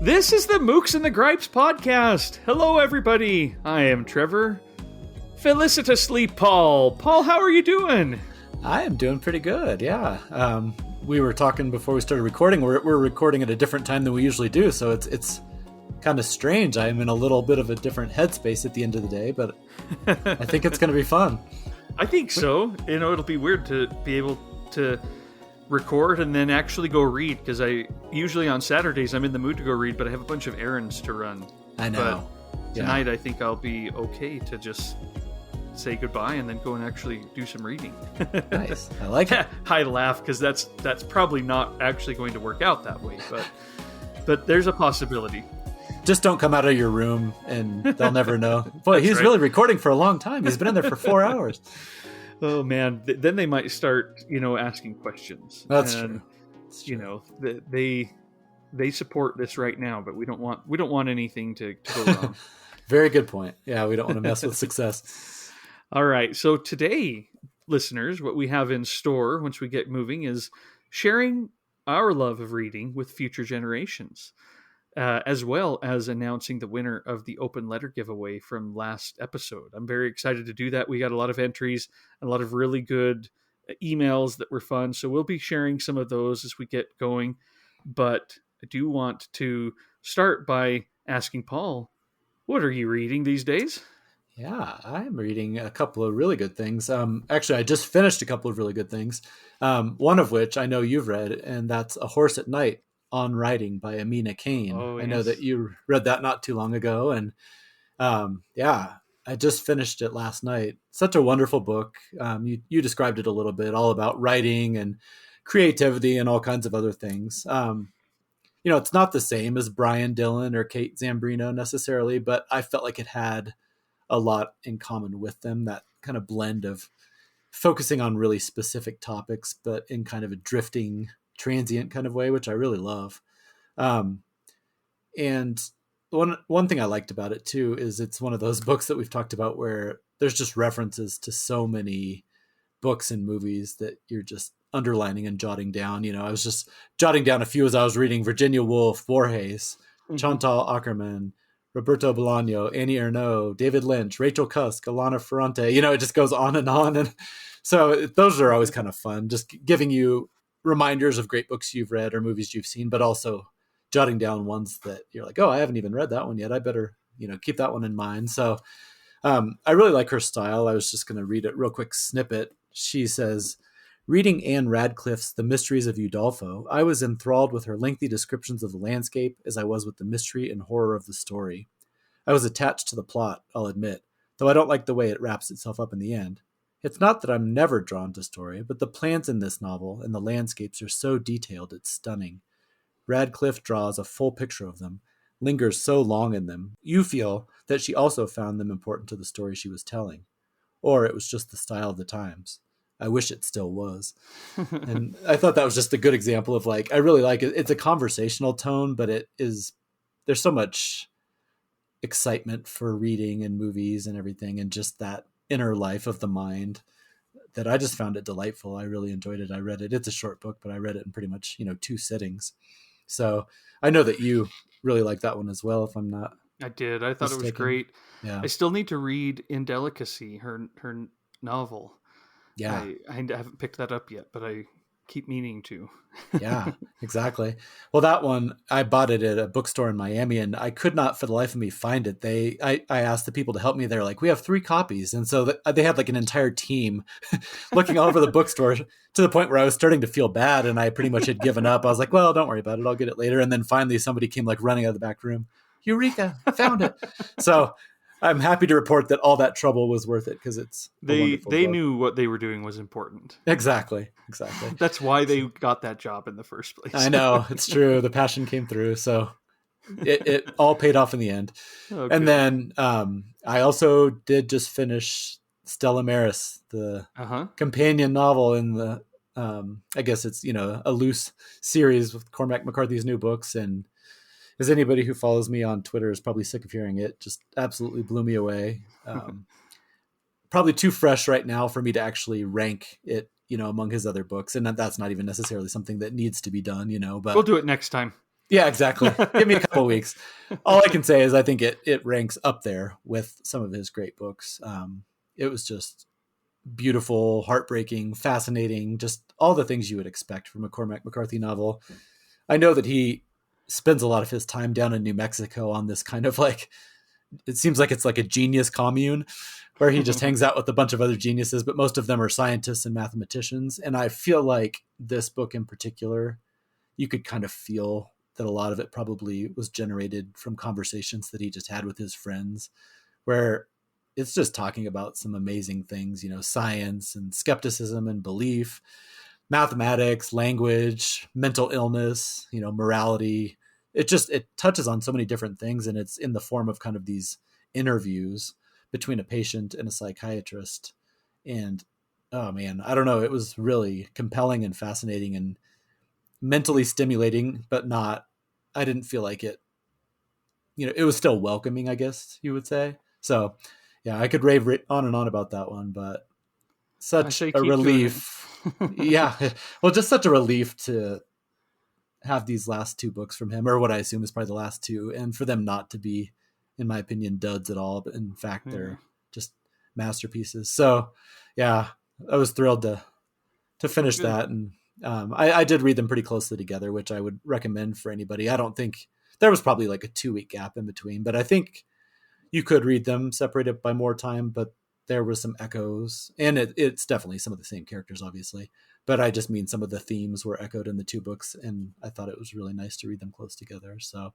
This is the Mooks and the Gripes podcast. Hello, everybody. I am Trevor. Felicitously Paul. Paul, how are you doing? I am doing pretty good, yeah. We were talking before we started recording. We're recording at a different time than we usually do, so it's kind of strange. I'm in a little bit of a different headspace at the end of the day, but I think it's going to be fun. I think so. You know, it'll be weird to be able to record and then actually go read, because I usually on Saturdays I'm in the mood to go read, but I have a bunch of errands to run. I know. But tonight I think I'll be okay to just say goodbye and then go and actually do some reading. Nice. I like it. I laugh because that's probably not actually going to work out that way, but there's a possibility. Just don't come out of your room and they'll never know. Boy, he's really recording for a long time. He's been in there for 4 hours. Oh man, then they might start, asking questions. That's true. They support this right now, but we don't want anything to go wrong. Very good point. Yeah, we don't want to mess with success. All right, so today, listeners, what we have in store once we get moving is sharing our love of reading with future generations, as well as announcing the winner of the open letter giveaway from last episode. I'm very excited to do that. We got a lot of entries and a lot of really good emails that were fun, so we'll be sharing some of those as we get going. But I do want to start by asking Paul, what are you reading these days? Yeah, I'm reading a couple of really good things. Actually, I just finished a couple of really good things. One of which I know you've read, and that's A Horse at Night on Riding by Amina Kane. Oh, yes. I know that you read that not too long ago. And I just finished it last night. Such a wonderful book. You described it a little bit, all about writing and creativity and all kinds of other things. It's not the same as Brian Dillon or Kate Zambrino necessarily, but I felt like it had a lot in common with them, that kind of blend of focusing on really specific topics, but in kind of a drifting, transient kind of way, which I really love. And one thing I liked about it too is it's one of those books that we've talked about where there's just references to so many books and movies that you're just underlining and jotting down. I was just jotting down a few as I was reading Virginia Woolf, Borges, Chantal Akerman, Roberto Bolaño, Annie Ernaux, David Lynch, Rachel Cusk, Alana Ferrante. It just goes on. And so those are always kind of fun, just giving you reminders of great books you've read or movies you've seen, but also jotting down ones that you're like, oh, I haven't even read that one yet. I better, keep that one in mind. So I really like her style. I was just going to read a real quick snippet. She says, reading Anne Radcliffe's The Mysteries of Udolpho, I was enthralled with her lengthy descriptions of the landscape as I was with the mystery and horror of the story. I was attached to the plot, I'll admit, though I don't like the way it wraps itself up in the end. It's not that I'm never drawn to story, but the plans in this novel and the landscapes are so detailed it's stunning. Radcliffe draws a full picture of them, lingers so long in them. You feel that she also found them important to the story she was telling. Or it was just the style of the times. I wish it still was. And I thought that was just a good example of I really like it. It's a conversational tone, but there's so much excitement for reading and movies and everything, and just that inner life of the mind that I just found it delightful. I really enjoyed it. I read it. It's a short book, but I read it in pretty much, 2 sittings. So I know that you really like that one as well, if I'm not I did. I thought mistaken. It was great. Yeah. I still need to read Indelicacy, her novel. Yeah. I haven't picked that up yet, but I keep meaning to. Yeah, exactly. Well, that one, I bought it at a bookstore in Miami, and I could not for the life of me find it. I asked the people to help me. They're like, we have 3 copies. And so they had an entire team looking all over the bookstore to the point where I was starting to feel bad, and I pretty much had given up. I was like, well, don't worry about it. I'll get it later. And then finally somebody came running out of the back room. Eureka, I found it. So I'm happy to report that all that trouble was worth it, because it's they knew what they were doing was important. Exactly. That's why they got that job in the first place. I know, it's true. The passion came through, so it all paid off in the end. Okay. And then I also did just finish Stella Maris, the companion novel in the I guess it's a loose series with Cormac McCarthy's new books, and as anybody who follows me on Twitter is probably sick of hearing it, just absolutely blew me away. Probably too fresh right now for me to actually rank it, among his other books. And that's not even necessarily something that needs to be done, but we'll do it next time. Yeah, exactly. Give me a couple weeks. All I can say is I think it ranks up there with some of his great books. It was just beautiful, heartbreaking, fascinating, just all the things you would expect from a Cormac McCarthy novel. I know that he spends a lot of his time down in New Mexico on this kind of like, it seems like it's like a genius commune where he just hangs out with a bunch of other geniuses, but most of them are scientists and mathematicians. And I feel like this book in particular, you could kind of feel that a lot of it probably was generated from conversations that he just had with his friends, where it's just talking about some amazing things, science and skepticism and belief, mathematics, language, mental illness, morality. It touches on so many different things, and it's in the form of kind of these interviews between a patient and a psychiatrist. And oh man, I don't know, it was really compelling and fascinating and mentally stimulating, but not, I didn't feel like it was still welcoming, I guess you would say. So yeah, I could rave on and on about that one, but I such say a keep doing relief. it. Yeah. Well, just such a relief to have these last two books from him, or what I assume is probably the last two, and for them not to be, in my opinion, duds at all, but in fact, Yeah. they're just masterpieces. So yeah, I was thrilled to Well, finish good. that. And I did read them pretty closely together, which I would recommend for anybody. I don't think there was probably like a 2 week gap in between, but I think you could read them separated by more time, but there was some echoes, and it's definitely some of the same characters, obviously. But I just mean some of the themes were echoed in the two books, and I thought it was really nice to read them close together. So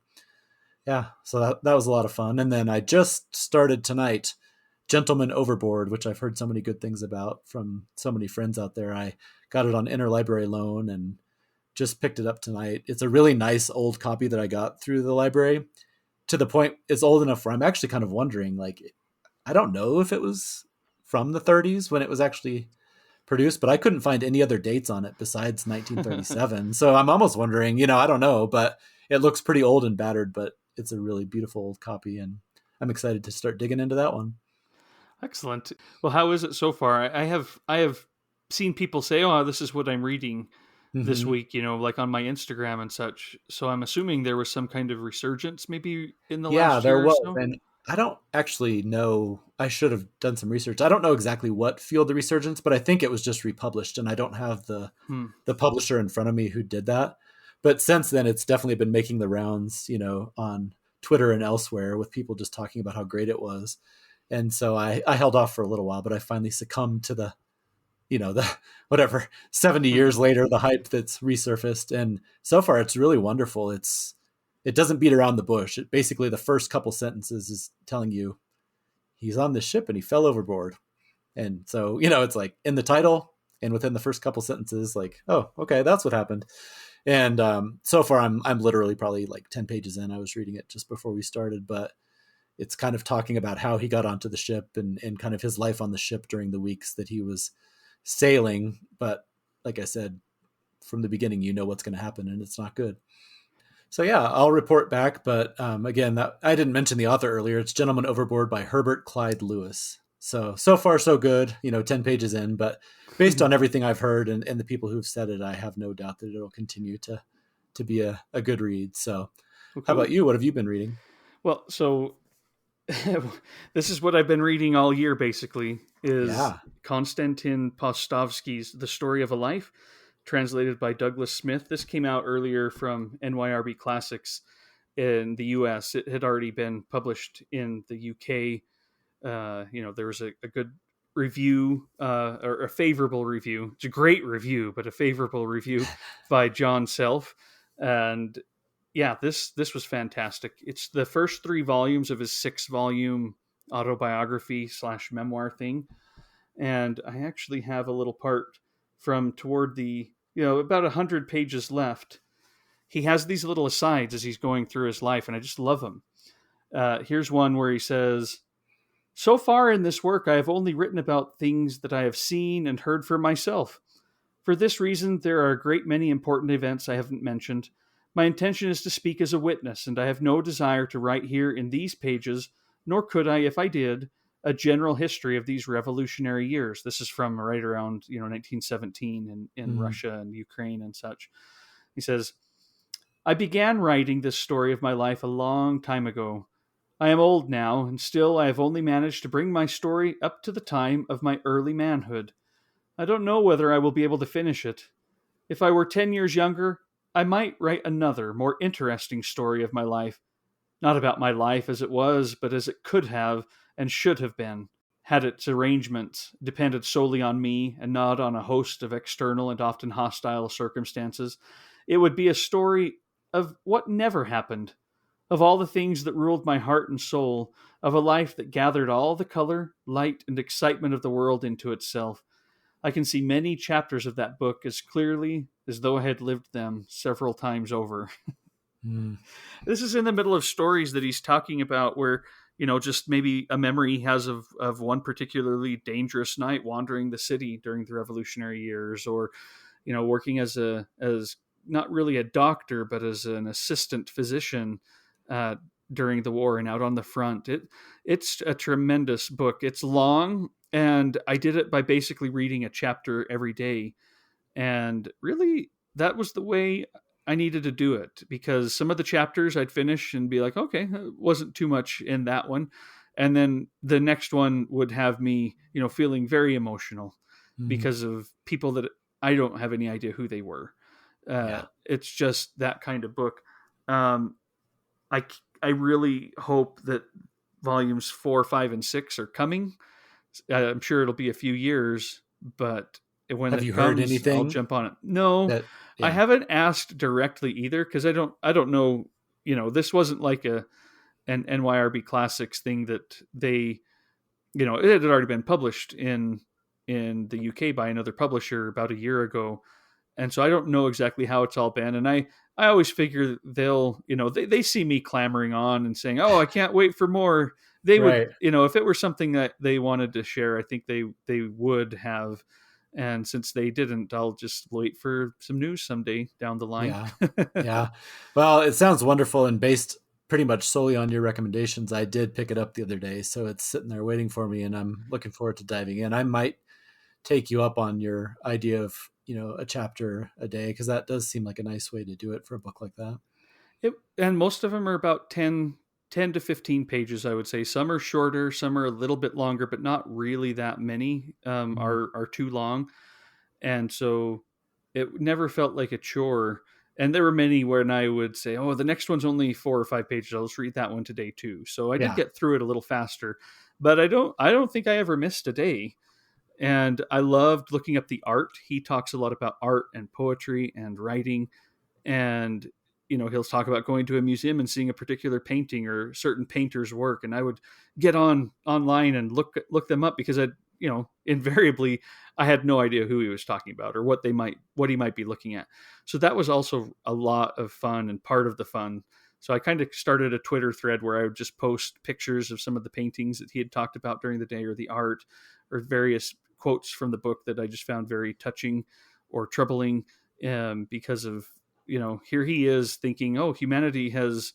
yeah, so that was a lot of fun. And then I just started tonight Gentleman Overboard, which I've heard so many good things about from so many friends out there. I got it on interlibrary loan and just picked it up tonight. It's a really nice old copy that I got through the library, to the point it's old enough where I'm actually kind of wondering, like, I don't know if it was from the 30s when it was actually produced, but I couldn't find any other dates on it besides 1937. So I'm almost wondering, I don't know, but it looks pretty old and battered, but it's a really beautiful old copy, and I'm excited to start digging into that one. Excellent. Well, how is it so far? I have seen people say, "Oh, this is what I'm reading this Mm-hmm. week," like on my Instagram and such. So I'm assuming there was some kind of resurgence maybe in the Yeah, last there year or was. so. And I don't actually know. I should have done some research. I don't know exactly what fueled the resurgence, but I think it was just republished, and I don't have Hmm. the publisher in front of me who did that. But since then, it's definitely been making the rounds, on Twitter and elsewhere, with people just talking about how great it was. And so I held off for a little while, but I finally succumbed to the whatever 70 years later, the hype that's resurfaced. And so far it's really wonderful. It doesn't beat around the bush. It basically, the first couple sentences is telling you he's on the ship and he fell overboard. And so, it's like in the title and within the first couple sentences, like, oh, okay, that's what happened. And so far I'm literally probably like 10 pages in. I was reading it just before we started, but it's kind of talking about how he got onto the ship, and kind of his life on the ship during the weeks that he was sailing. But like I said, from the beginning, what's going to happen, and it's not good. So yeah, I'll report back. But again, that I didn't mention the author earlier. It's Gentleman Overboard by Herbert Clyde Lewis. So far so good. 10 pages in, but based on everything I've heard, and the people who've said it, I have no doubt that it'll continue to be a good read. So Well, how about cool. you? What have you been reading? Well, so this is what I've been reading all year. Basically, is Yeah. Konstantin Postovsky's *The Story of a Life*, translated by Douglas Smith. This came out earlier from NYRB Classics in the U.S. It had already been published in the U.K. There was a good review, or a favorable review. It's a great review, but a favorable review by John Self. And yeah, this was fantastic. It's the first three volumes of his 6 volume autobiography slash memoir thing. And I actually have a little part from toward the, about 100 pages left. He has these little asides as he's going through his life, and I just love them. Here's one where he says, "So far in this work, I have only written about things that I have seen and heard for myself. For this reason, there are a great many important events I haven't mentioned. My intention is to speak as a witness, and I have no desire to write here in these pages, nor could I, if I did, a general history of these revolutionary years." This is from right around 1917 in Mm. Russia and Ukraine and such. He says, I began writing this story of my life a long time ago. I am old now, and still I have only managed to bring my story up to the time of my early manhood. I don't know whether I will be able to finish it. If I were 10 years younger, I might write another, more interesting story of my life. Not about my life as it was, but as it could have and should have been, had its arrangements depended solely on me and not on a host of external and often hostile circumstances. It would be a story of what never happened, of all the things that ruled my heart and soul, of a life that gathered all the color, light, and excitement of the world into itself. I can see many chapters of that book as clearly as though I had lived them several times over. Mm. This is in the middle of stories that he's talking about where, just maybe a memory he has of one particularly dangerous night wandering the city during the revolutionary years, or, working as not really a doctor, but as an assistant physician uh, during the war and out on the front. It's a tremendous book. It's long, and I did it by basically reading a chapter every day. And really, that was the way I needed to do it, because some of the chapters I'd finish and be like, okay, it wasn't too much in that one. And then the next one would have me, feeling very emotional Mm. because of people that I don't have any idea who they were. Yeah. It's just that kind of book. Um, I, I really hope that volumes 4, 5, and 6 are coming. I'm sure it'll be a few years, but when Have it you heard comes, I'll anything jump on it. No, that? I Yeah. haven't asked directly either, because I don't know. This wasn't like an NYRB Classics thing that they, it had already been published in the UK by another publisher about a year ago, and so I don't know exactly how it's all been. And I always figure they'll, they see me clamoring on and saying, "Oh, I can't wait for more." They would, Right. if it were something that they wanted to share, I think they would have. And since they didn't, I'll just wait for some news someday down the line. Yeah. Yeah. Well, it sounds wonderful, and based pretty much solely on your recommendations, I did pick it up the other day, so it's sitting there waiting for me, and I'm looking forward to diving in. I might take you up on your idea of, a chapter a day, because that does seem like a nice way to do it for a book like that. And most of them are about 10 to 15 pages, I would say. Some are shorter, some are a little bit longer, but not really that many Mm. are too long. And so it never felt like a chore. And there were many when I would say, "Oh, the next one's only 4 or 5 pages. I'll just read that one today too." So I did Yeah. get through it a little faster, but I don't think I ever missed a day. And I loved looking up the art. He talks a lot about art and poetry and writing, and he'll talk about going to a museum and seeing a particular painting or certain painter's work, and I would get online and look them up, because I, invariably I had no idea who he was talking about or what he might be looking at. So that was also a lot of fun and part of the fun. So I kind of started a Twitter thread where I would just post pictures of some of the paintings that he had talked about during the day, or the art, or various quotes from the book that I just found very touching or troubling, because of, here he is thinking, oh, humanity has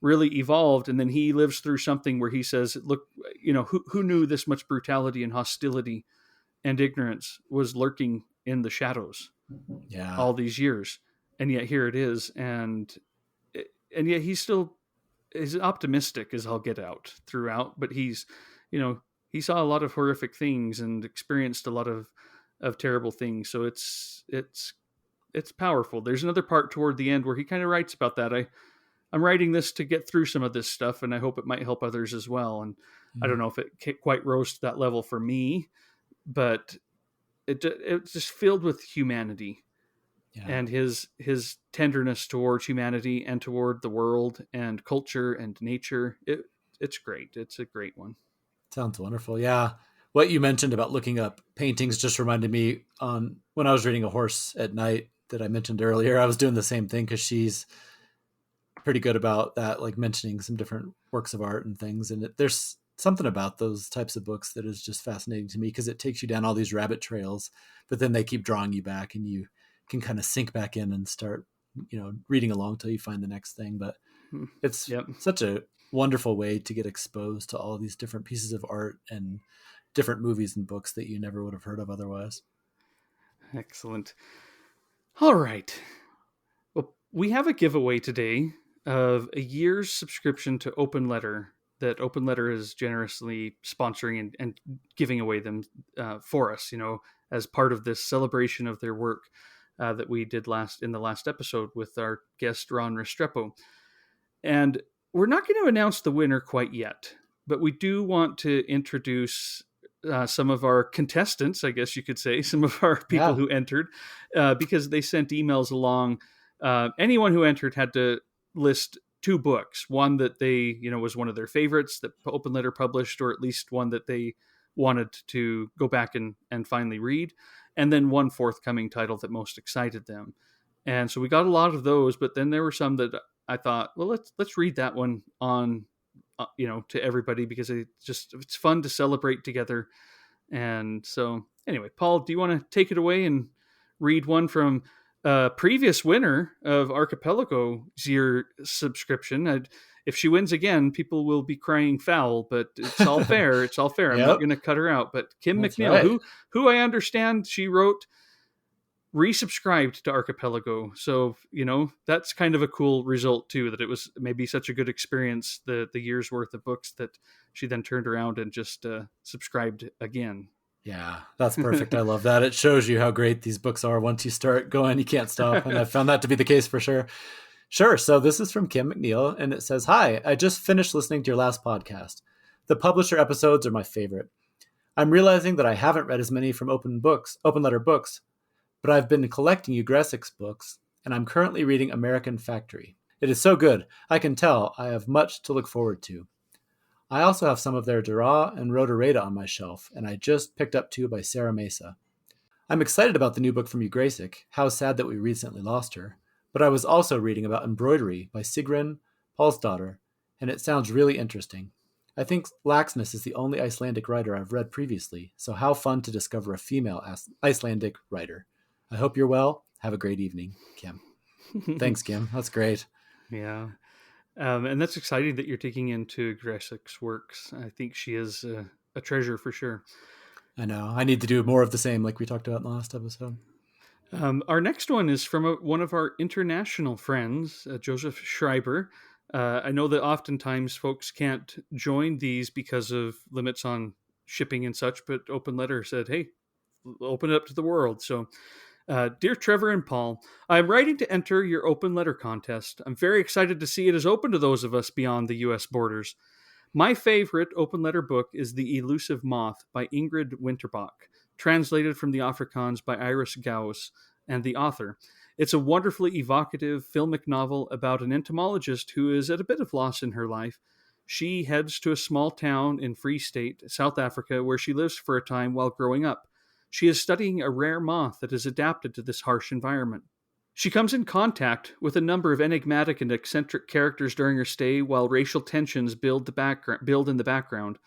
really evolved, and then he lives through something where he says, look, who knew this much brutality and hostility and ignorance was lurking in the shadows Yeah. all these years, and yet here it is. And yet he's still as optimistic as I'll get out throughout, but you know he saw a lot of horrific things and experienced a lot of terrible things. So it's powerful. There's another part toward the end where he kind of writes about that. I'm writing this to get through some of this stuff, and I hope it might help others as well. And I Mm. don't know if it quite rose to that level for me, but it's just filled with humanity Yeah. and his tenderness towards humanity and toward the world and culture and nature. It's great. It's a great one. Sounds wonderful. Yeah. What you mentioned about looking up paintings just reminded me on when I was reading A Horse at Night that I mentioned earlier. I was doing the same thing because she's pretty good about that, like mentioning some different works of art and things. And there's something about those types of books that is just fascinating to me because it takes you down all these rabbit trails, but then they keep drawing you back and you can kind of sink back in and start, reading along till you find the next thing. But Hmm. it's Yep. such a wonderful way to get exposed to all these different pieces of art and different movies and books that you never would have heard of otherwise. Excellent. All right. Well, We have a giveaway today of a year's subscription to Open Letter that Open Letter is generously sponsoring and giving away them for us, as part of this celebration of their work that we did in the last episode with our guest Ron Restrepo. And we're not going to announce the winner quite yet, but we do want to introduce some of our contestants, I guess you could say, some of our people Yeah. who entered, because they sent emails along. Anyone who entered had to list two books, one that they, was one of their favorites that Open Letter published, or at least one that they wanted to go back and finally read, and then one forthcoming title that most excited them. And so we got a lot of those, but then there were some that I thought, well, let's read that one on, to everybody, because it's fun to celebrate together. And so anyway, Paul, do you want to take it away and read one from a previous winner of Archipelago's year subscription? If she wins again, people will be crying foul, but it's all fair. It's all fair. I'm not Yep. going to cut her out. But Kim That's McNeil, right. who I understand she wrote resubscribed to Archipelago. So, that's kind of a cool result too, that it was maybe such a good experience, the year's worth of books, that she then turned around and just subscribed again. Yeah, that's perfect. I love that. It shows you how great these books are. Once you start going, you can't stop. And I found that to be the case for sure. Sure. So this is from Kim McNeil, and it says, "Hi, I just finished listening to your last podcast. The publisher episodes are my favorite. I'm realizing that I haven't read as many from Open Letter books, but I've been collecting Ugresic's books, and I'm currently reading American Factory. It is so good. I can tell I have much to look forward to. I also have some of their Dura and Rotoreda on my shelf, and I just picked up two by Sarah Mesa. I'm excited about the new book from Ugrasic, How Sad That We Recently Lost Her, but I was also reading about embroidery by Sigrun Paulsdottir, and it sounds really interesting. I think Laxness is the only Icelandic writer I've read previously, so how fun to discover a female Icelandic writer. I hope you're well. Have a great evening, Kim." Thanks, Kim. That's great. Yeah. And that's exciting that you're taking into Gressic's works. I think she is a treasure for sure. I know. I need to do more of the same, like we talked about in the last episode. Our next one is from one of our international friends, Joseph Schreiber. I know that oftentimes folks can't join these because of limits on shipping and such, but Open Letter said, hey, open it up to the world. So, dear Trevor and Paul, I'm writing to enter your Open Letter contest. I'm very excited to see it is open to those of us beyond the U.S. borders. My favorite Open Letter book is The Elusive Moth by Ingrid Winterbach, translated from the Afrikaans by Iris Gauss and the author. It's a wonderfully evocative filmic novel about an entomologist who is at a bit of loss in her life. She heads to a small town in Free State, South Africa, where she lives for a time while growing up. She is studying a rare moth that is adapted to this harsh environment. She comes in contact with a number of enigmatic and eccentric characters during her stay, while racial tensions build in the background.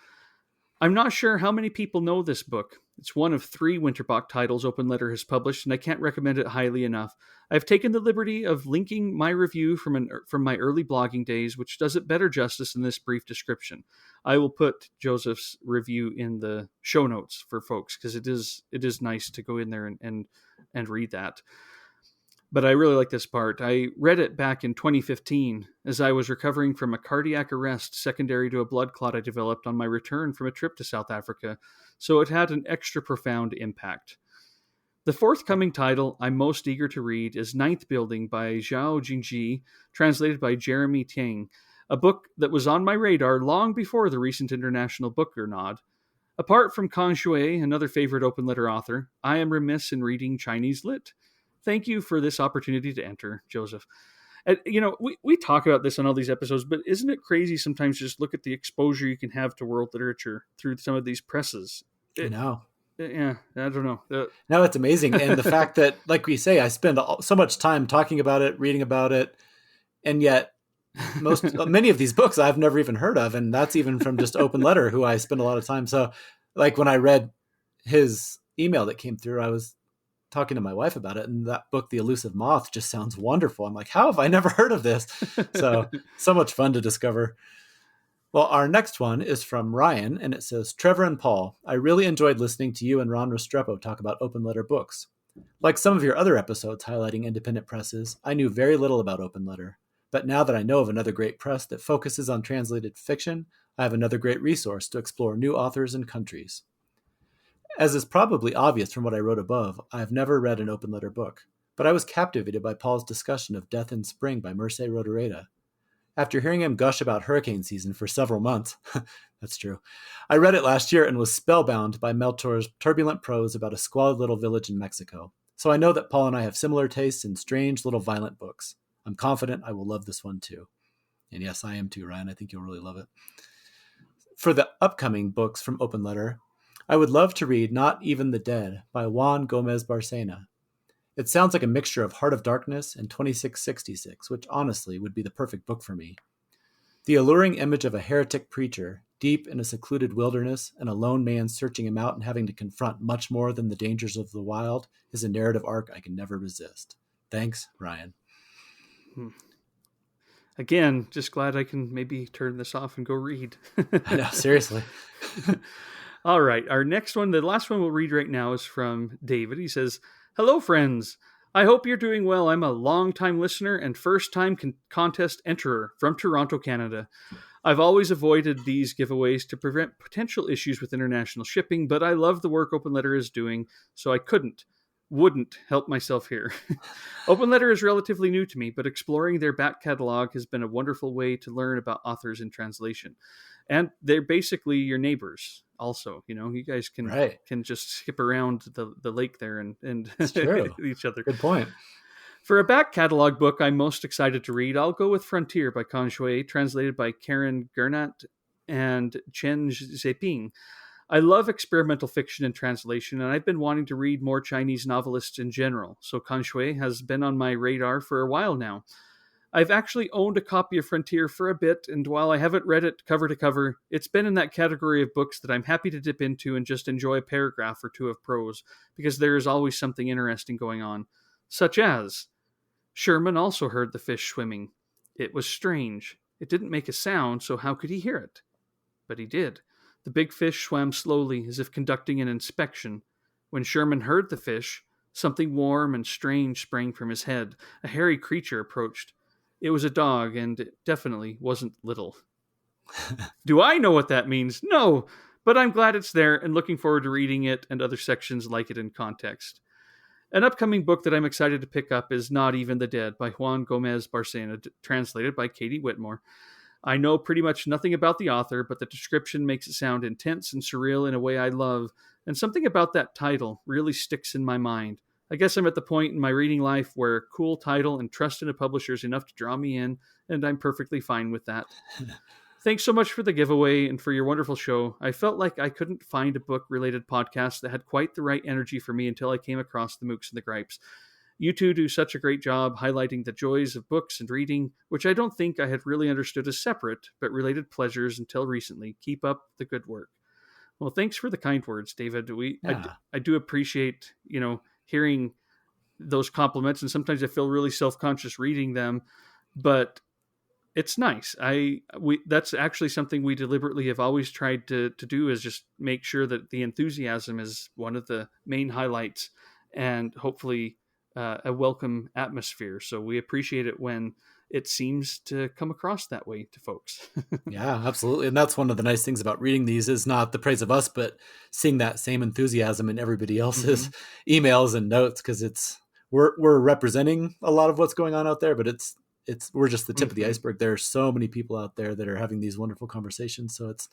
I'm not sure how many people know this book. It's one of 3 Winterbach titles Open Letter has published, and I can't recommend it highly enough. I've taken the liberty of linking my review from my early blogging days, which does it better justice in this brief description. I will put Joseph's review in the show notes for folks, because it is nice to go in there and read that. But I really like this part. I read it back in 2015 as I was recovering from a cardiac arrest secondary to a blood clot I developed on my return from a trip to South Africa, so it had an extra profound impact. The forthcoming title I'm most eager to read is Ninth Building by Zhao Jingji, translated by Jeremy Tiang, a book that was on my radar long before the recent International Booker nod. Apart from Kang Shui, another favorite Open Letter author, I am remiss in reading Chinese lit. Thank you for this opportunity to enter, Joseph. We talk about this on all these episodes, but isn't it crazy sometimes to just look at the exposure you can have to world literature through some of these presses? I know. Yeah, I don't know. No, it's amazing. And the fact that, like we say, I spend so much time talking about it, reading about it, and yet many of these books I've never even heard of. And that's even from just Open Letter, who I spend a lot of time. So like when I read his email that came through, I was talking to my wife about it, and that book, The Elusive Moth, just sounds wonderful. I'm like, how have I never heard of this? So much fun to discover. Well, our next one is from Ryan, and it says, Trevor and Paul, I really enjoyed listening to you and Ron Restrepo talk about Open Letter books. Like some of your other episodes highlighting independent presses, I knew very little about Open Letter. But now that I know of another great press that focuses on translated fiction, I have another great resource to explore new authors and countries. As is probably obvious from what I wrote above, I have never read an Open Letter book, but I was captivated by Paul's discussion of Death in Spring by Merce Rodoreda. After hearing him gush about hurricane season for several months, that's true, I read it last year and was spellbound by Meltor's turbulent prose about a squalid little village in Mexico. So I know that Paul and I have similar tastes in strange little violent books. I'm confident I will love this one too. And yes, I am too, Ryan. I think you'll really love it. For the upcoming books from Open Letter, I would love to read Not Even the Dead by Juan Gomez Barcena. It sounds like a mixture of Heart of Darkness and 2666, which honestly would be the perfect book for me. The alluring image of a heretic preacher, deep in a secluded wilderness, and a lone man searching him out and having to confront much more than the dangers of the wild, is a narrative arc I can never resist. Thanks, Ryan. Again, just glad I can maybe turn this off and go read. I know, seriously. All right, our next one, the last one we'll read right now is from David. He says, "Hello, friends. I hope you're doing well. I'm a long-time listener and first-time contest enterer from Toronto, Canada. I've always avoided these giveaways to prevent potential issues with international shipping, but I love the work Open Letter is doing, so I wouldn't help myself here. Open Letter is relatively new to me, but exploring their back catalog has been a wonderful way to learn about authors in translation. And they're basically your neighbors also. You know, you guys can just skip around the lake there and each other. Good point. For a back catalog book I'm most excited to read, I'll go with Frontier by Kan Shui, translated by Karen Gernat and Chen Zeping. I love experimental fiction and translation, and I've been wanting to read more Chinese novelists in general, so Kan Shui has been on my radar for a while now. I've actually owned a copy of Frontier for a bit, and while I haven't read it cover to cover, it's been in that category of books that I'm happy to dip into and just enjoy a paragraph or two of prose, because there is always something interesting going on. Such as, Sherman also heard the fish swimming. It was strange. It didn't make a sound, so how could he hear it? But he did. The big fish swam slowly, as if conducting an inspection. When Sherman heard the fish, something warm and strange sprang from his head. A hairy creature approached. It was a dog, and it definitely wasn't little. Do I know what that means? No, but I'm glad it's there and looking forward to reading it and other sections like it in context. An upcoming book that I'm excited to pick up is Not Even the Dead by Juan Gomez Barcena, translated by Katie Whitmore. I know pretty much nothing about the author, but the description makes it sound intense and surreal in a way I love, and something about that title really sticks in my mind. I guess I'm at the point in my reading life where a cool title and trust in a publisher is enough to draw me in, and I'm perfectly fine with that. Thanks so much for the giveaway and for your wonderful show. I felt like I couldn't find a book-related podcast that had quite the right energy for me until I came across the Mooks and the Gripes. You two do such a great job highlighting the joys of books and reading, which I don't think I had really understood as separate, but related pleasures until recently. Keep up the good work. Well, thanks for the kind words, David. I do appreciate, hearing those compliments, and sometimes I feel really self-conscious reading them, but it's nice. That's actually something we deliberately have always tried to do, is just make sure that the enthusiasm is one of the main highlights, and hopefully a welcome atmosphere. So we appreciate it when it seems to come across that way to folks. Yeah, absolutely. And that's one of the nice things about reading these, is not the praise of us, but seeing that same enthusiasm in everybody else's emails and notes, because we're representing a lot of what's going on out there, but we're just the tip of the iceberg. There are so many people out there that are having these wonderful conversations. So it's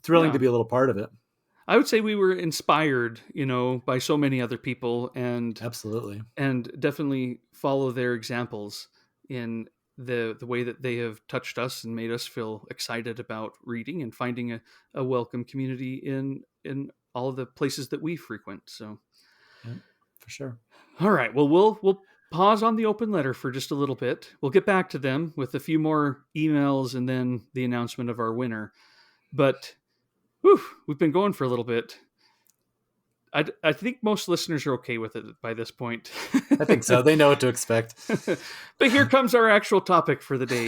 thrilling to be a little part of it. I would say we were inspired, by so many other people, and absolutely, and definitely follow their examples in the way that they have touched us and made us feel excited about reading and finding a welcome community in all the places that we frequent. So, yeah, for sure. All right. Well, we'll pause on the Open Letter for just a little bit. We'll get back to them with a few more emails and then the announcement of our winner. But we've been going for a little bit. I think most listeners are okay with it by this point. I think so. They know what to expect. But here comes our actual topic for the day.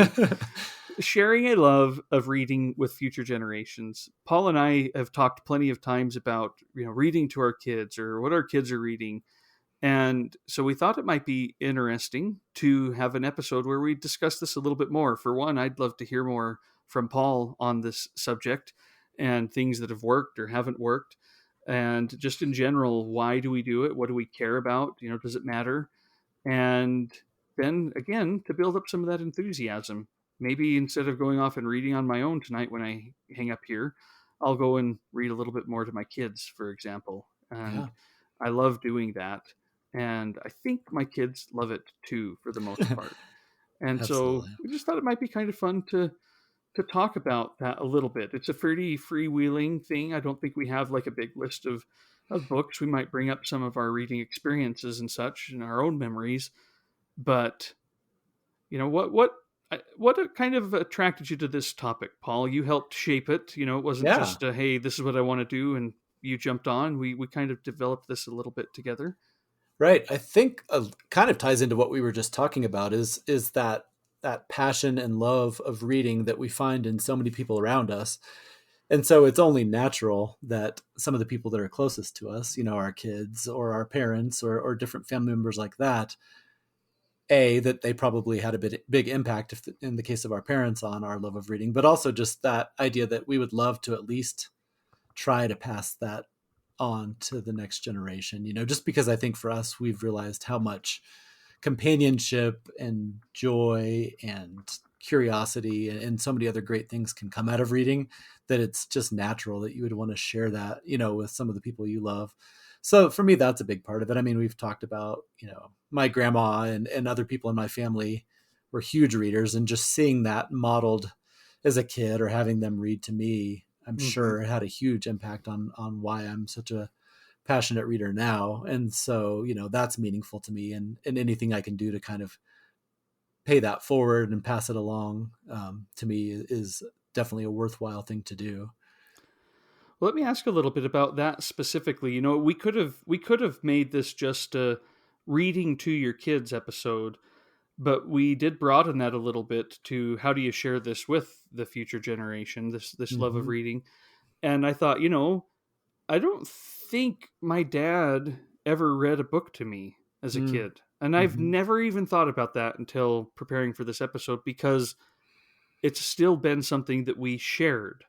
Sharing a love of reading with future generations. Paul and I have talked plenty of times about reading to our kids or what our kids are reading. And so we thought it might be interesting to have an episode where we discuss this a little bit more. For one, I'd love to hear more from Paul on this subject and things that have worked or haven't worked. And just in general, why do we do it? What do we care about? Does it matter? And then again, to build up some of that enthusiasm. Maybe instead of going off and reading on my own tonight when I hang up here, I'll go and read a little bit more to my kids, for example. Yeah, And I love doing that. And I think my kids love it too, for the most part. And so absolutely. we just thought it might be kind of fun to talk about that a little bit. It's a pretty freewheeling thing. I don't think we have like a big list of books. We might bring up some of our reading experiences and such and our own memories, but what kind of attracted you to this topic, Paul? You helped shape it. It wasn't Yeah. just hey, this is what I want to do, and you jumped on. We kind of developed this a little bit together. Right. I think kind of ties into what we were just talking about is that passion and love of reading that we find in so many people around us. And so it's only natural that some of the people that are closest to us, our kids or our parents or different family members like that, that they probably had a big impact if in the case of our parents on our love of reading, but also just that idea that we would love to at least try to pass that on to the next generation, just because I think for us, we've realized how much companionship and joy and curiosity and so many other great things can come out of reading, that it's just natural that you would want to share that, with some of the people you love. So for me, that's a big part of it. I mean, we've talked about, my grandma and other people in my family were huge readers, and just seeing that modeled as a kid or having them read to me, I'm Mm-hmm. sure had a huge impact on why I'm such a passionate reader now. And so, that's meaningful to me, and anything I can do to kind of pay that forward and pass it along, to me is definitely a worthwhile thing to do. Well, let me ask a little bit about that specifically. We could have made this just a reading to your kids episode, but we did broaden that a little bit to how do you share this with the future generation, this love of Mm-hmm. reading. And I thought, I don't think my dad ever read a book to me as a kid. And I've Mm-hmm. never even thought about that until preparing for this episode, because it's still been something that we shared,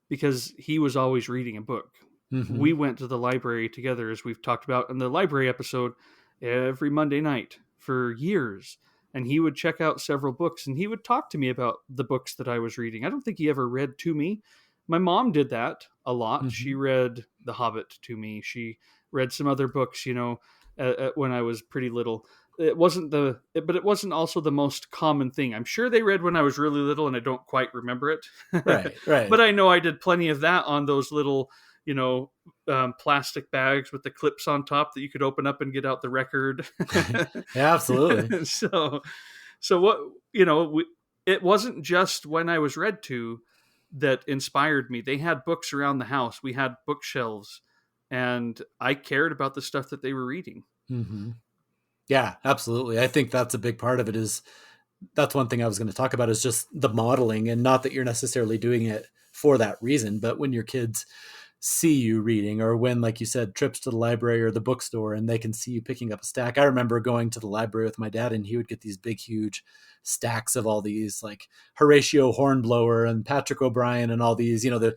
because he was always reading a book. Mm-hmm. We went to the library together, as we've talked about in the library episode, every Monday night for years. And he would check out several books and he would talk to me about the books that I was reading. I don't think he ever read to me. My mom did that a lot. She Mm-hmm. read The Hobbit to me. She read some other books, when I was pretty little. But it wasn't also the most common thing. I'm sure they read when I was really little, and I don't quite remember it. Right. But Right. I know I did plenty of that on those little, plastic bags with the clips on top that you could open up and get out the record. Yeah, absolutely. so, so what you know, we, it wasn't just when I was read to that inspired me. They had books around the house. We had bookshelves, and I cared about the stuff that they were reading. Mm-hmm. Yeah, absolutely. I think that's a big part of it. Is That's one thing I was going to talk about, is just the modeling, and not that you're necessarily doing it for that reason, but when your kids see you reading, or when, like you said, trips to the library or the bookstore and they can see you picking up a stack. I remember going to the library with my dad, and he would get these big, huge stacks of all these, like Horatio Hornblower and Patrick O'Brien and all these, the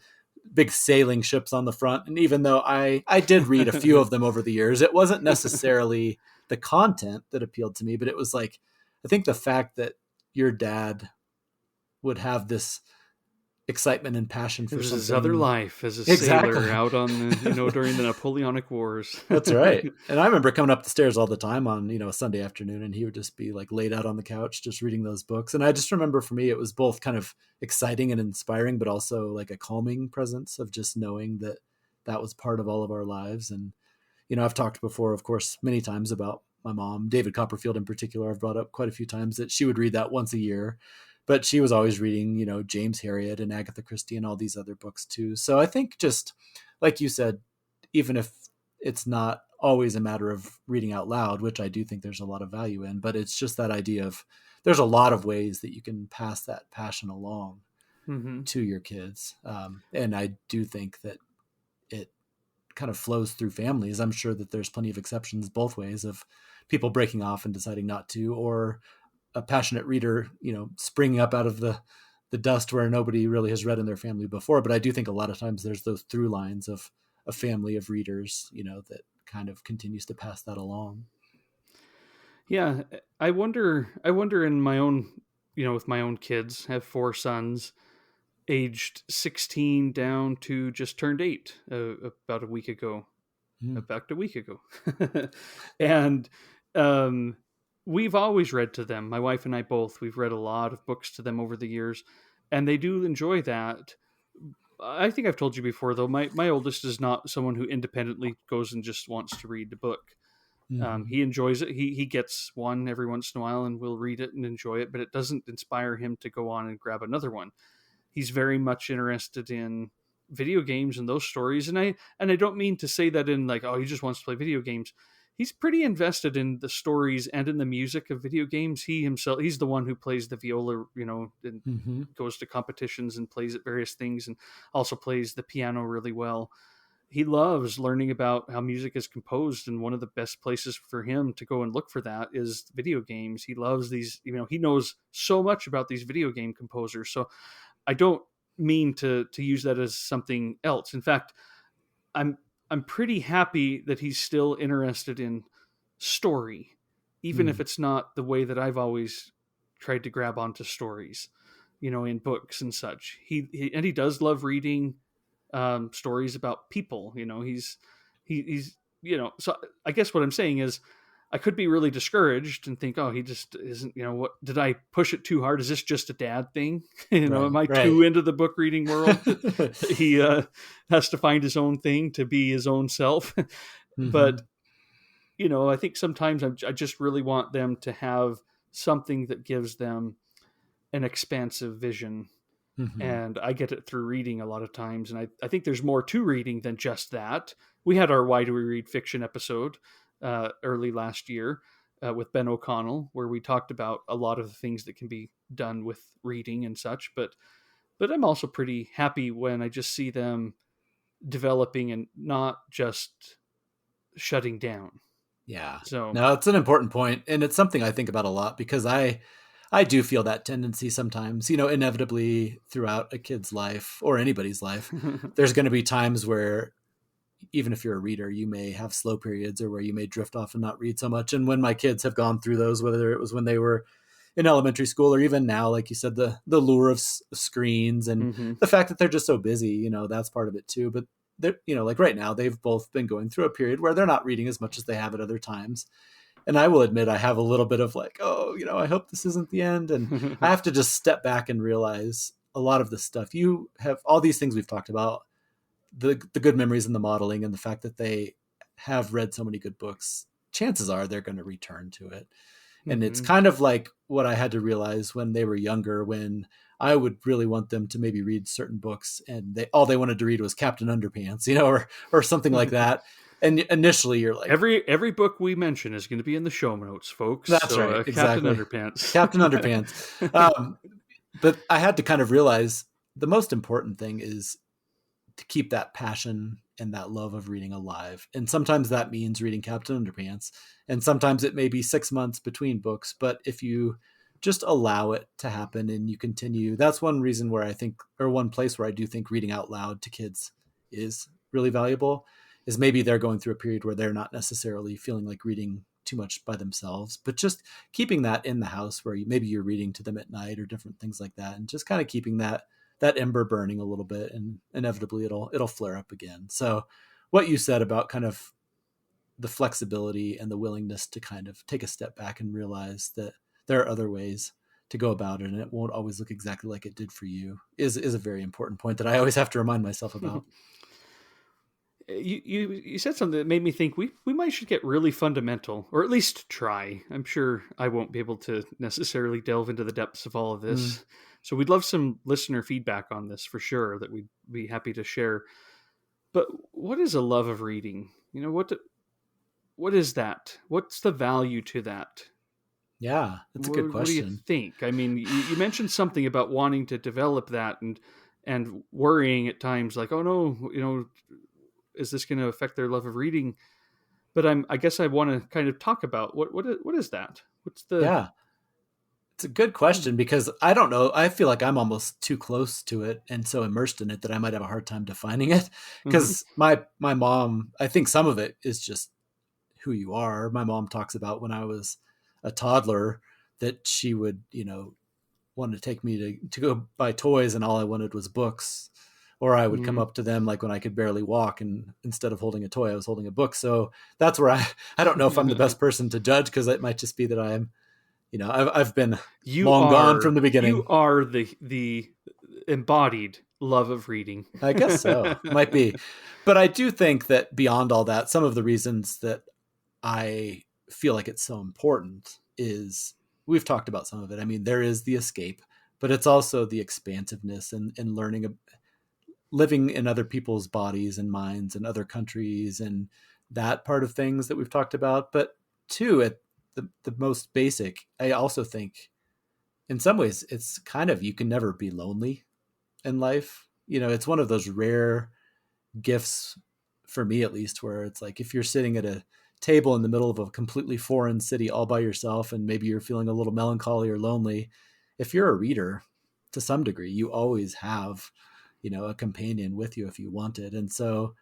big sailing ships on the front. And even though I did read a few of them over the years, it wasn't necessarily the content that appealed to me, but it was like, I think the fact that your dad would have this excitement and passion It for was his other something. life as a sailor Exactly. out on the, during the Napoleonic Wars. That's right. And I remember coming up the stairs all the time on, a Sunday afternoon, and he would just be like laid out on the couch, just reading those books. And I just remember, for me, it was both kind of exciting and inspiring, but also like a calming presence of just knowing that that was part of all of our lives. And, I've talked before, of course, many times about my mom, David Copperfield in particular. I've brought up quite a few times that she would read that once a year, but she was always reading, James Harriet and Agatha Christie and all these other books too. So I think, just like you said, even if it's not always a matter of reading out loud, which I do think there's a lot of value in, but it's just that idea of, there's a lot of ways that you can pass that passion along Hmm. to your kids. And I do think that it kind of flows through families. I'm sure that there's plenty of exceptions both ways of people breaking off and deciding not to, or a passionate reader, springing up out of the dust where nobody really has read in their family before. But I do think a lot of times there's those through lines of a family of readers, that kind of continues to pass that along. Yeah, I wonder in my own, with my own kids, I have four sons aged 16 down to just turned 8 about a week ago. Mm. About a week ago. And um, we've always read to them. My wife and I both, we've read a lot of books to them over the years, and they do enjoy that. I think I've told you before, though, my oldest is not someone who independently goes and just wants to read the book. Mm-hmm. He enjoys it. He gets one every once in a while and will read it and enjoy it, but it doesn't inspire him to go on and grab another one. He's very much interested in video games and those stories, and I don't mean to say that in like, oh, he just wants to play video games. He's pretty invested in the stories and in the music of video games. He's the one who plays the viola, and Mm-hmm. goes to competitions and plays at various things, and also plays the piano really well. He loves learning about how music is composed, and one of the best places for him to go and look for that is video games. He loves these, he knows so much about these video game composers. So I don't mean to use that as something else. In fact, I'm I'm pretty happy that he's still interested in story, even if Mm. it's not the way that I've always tried to grab onto stories, in books and such. He does love reading stories about people. He's So I guess what I'm saying is, I could be really discouraged and think, oh, he just isn't. What did I push it too hard? Is this just a dad thing? Am Right, I right. too into the book reading world that he has to find his own thing to be his own self? But Mm-hmm. I think sometimes I just really want them to have something that gives them an expansive vision, Mm-hmm. and I get it through reading a lot of times. And I think there's more to reading than just that. We had our Why Do We Read Fiction episode early last year with Ben O'Connell, where we talked about a lot of the things that can be done with reading and such. But I'm also pretty happy when I just see them developing and not just shutting down. Yeah. So, No, it's an important point, and it's something I think about a lot because I do feel that tendency sometimes, inevitably throughout a kid's life or anybody's life. There's going to be times where even if you're a reader, you may have slow periods or where you may drift off and not read so much. And when my kids have gone through those, whether it was when they were in elementary school or even now, like you said, the lure of screens and mm-hmm. the fact that they're just so busy, that's part of it too. But they're, like right now, they've both been going through a period where they're not reading as much as they have at other times. And I will admit, I have a little bit of like, oh, I hope this isn't the end. And I have to just step back and realize a lot of this stuff. You have all these things we've talked about, the good memories and the modeling and the fact that they have read so many good books. Chances are they're going to return to it. And it's Mm-hmm. kind of like what I had to realize when they were younger, when I would really want them to maybe read certain books and all they wanted to read was Captain Underpants, or something like that. And initially you're like, Every book we mention is going to be in the show notes, folks. that's So right, Captain exactly. Underpants. Captain Underpants. But I had to kind of realize the most important thing is to keep that passion and that love of reading alive. And sometimes that means reading Captain Underpants. And sometimes it may be 6 months between books. But if you just allow it to happen and you continue, that's one reason where I think, or one place where I do think reading out loud to kids is really valuable, is maybe they're going through a period where they're not necessarily feeling like reading too much by themselves, but just keeping that in the house where maybe you're reading to them at night or different things like that. And just kind of keeping that ember burning a little bit, and inevitably it'll flare up again. So what you said about kind of the flexibility and the willingness to kind of take a step back and realize that there are other ways to go about it and it won't always look exactly like it did for you is a very important point that I always have to remind myself about. You said something that made me think we might should get really fundamental, or at least try. I'm sure I won't be able to necessarily delve into the depths of all of Mm. this. So we'd love some listener feedback on this for sure, that we'd be happy to share. But what is a love of reading? What is that? What's the value to that? Yeah, that's a good What do you question. think? I mean, you mentioned something about wanting to develop that and worrying at times, like, oh no, is this going to affect their love of reading? But I guess I want to kind of talk about what is that? What's the Yeah. It's a good question because I don't know. I feel like I'm almost too close to it and so immersed in it that I might have a hard time defining it. mm-hmm, Because my mom, I think some of it is just who you are. My mom talks about when I was a toddler that she would, want to take me to go buy toys and all I wanted was books. Or I would come mm, up to them like when I could barely walk and instead of holding a toy, I was holding a book. So that's where I don't know if I'm the best person to judge because it might just be that I'm, I've been long gone from the you beginning. are the embodied love of reading. I guess so. Might be. But I do think that beyond all that, some of the reasons that I feel like it's so important is we've talked about some of it. I mean, there is the escape, but it's also the expansiveness and learning, living in other people's bodies and minds and other countries and that part of things that we've talked about. But two, at the most basic, I also think in some ways it's kind of, you can never be lonely in life. It's one of those rare gifts for me at least where it's like if you're sitting at a table in the middle of a completely foreign city all by yourself and maybe you're feeling a little melancholy or lonely, if you're a reader to some degree you always have a companion with you if you want it. And so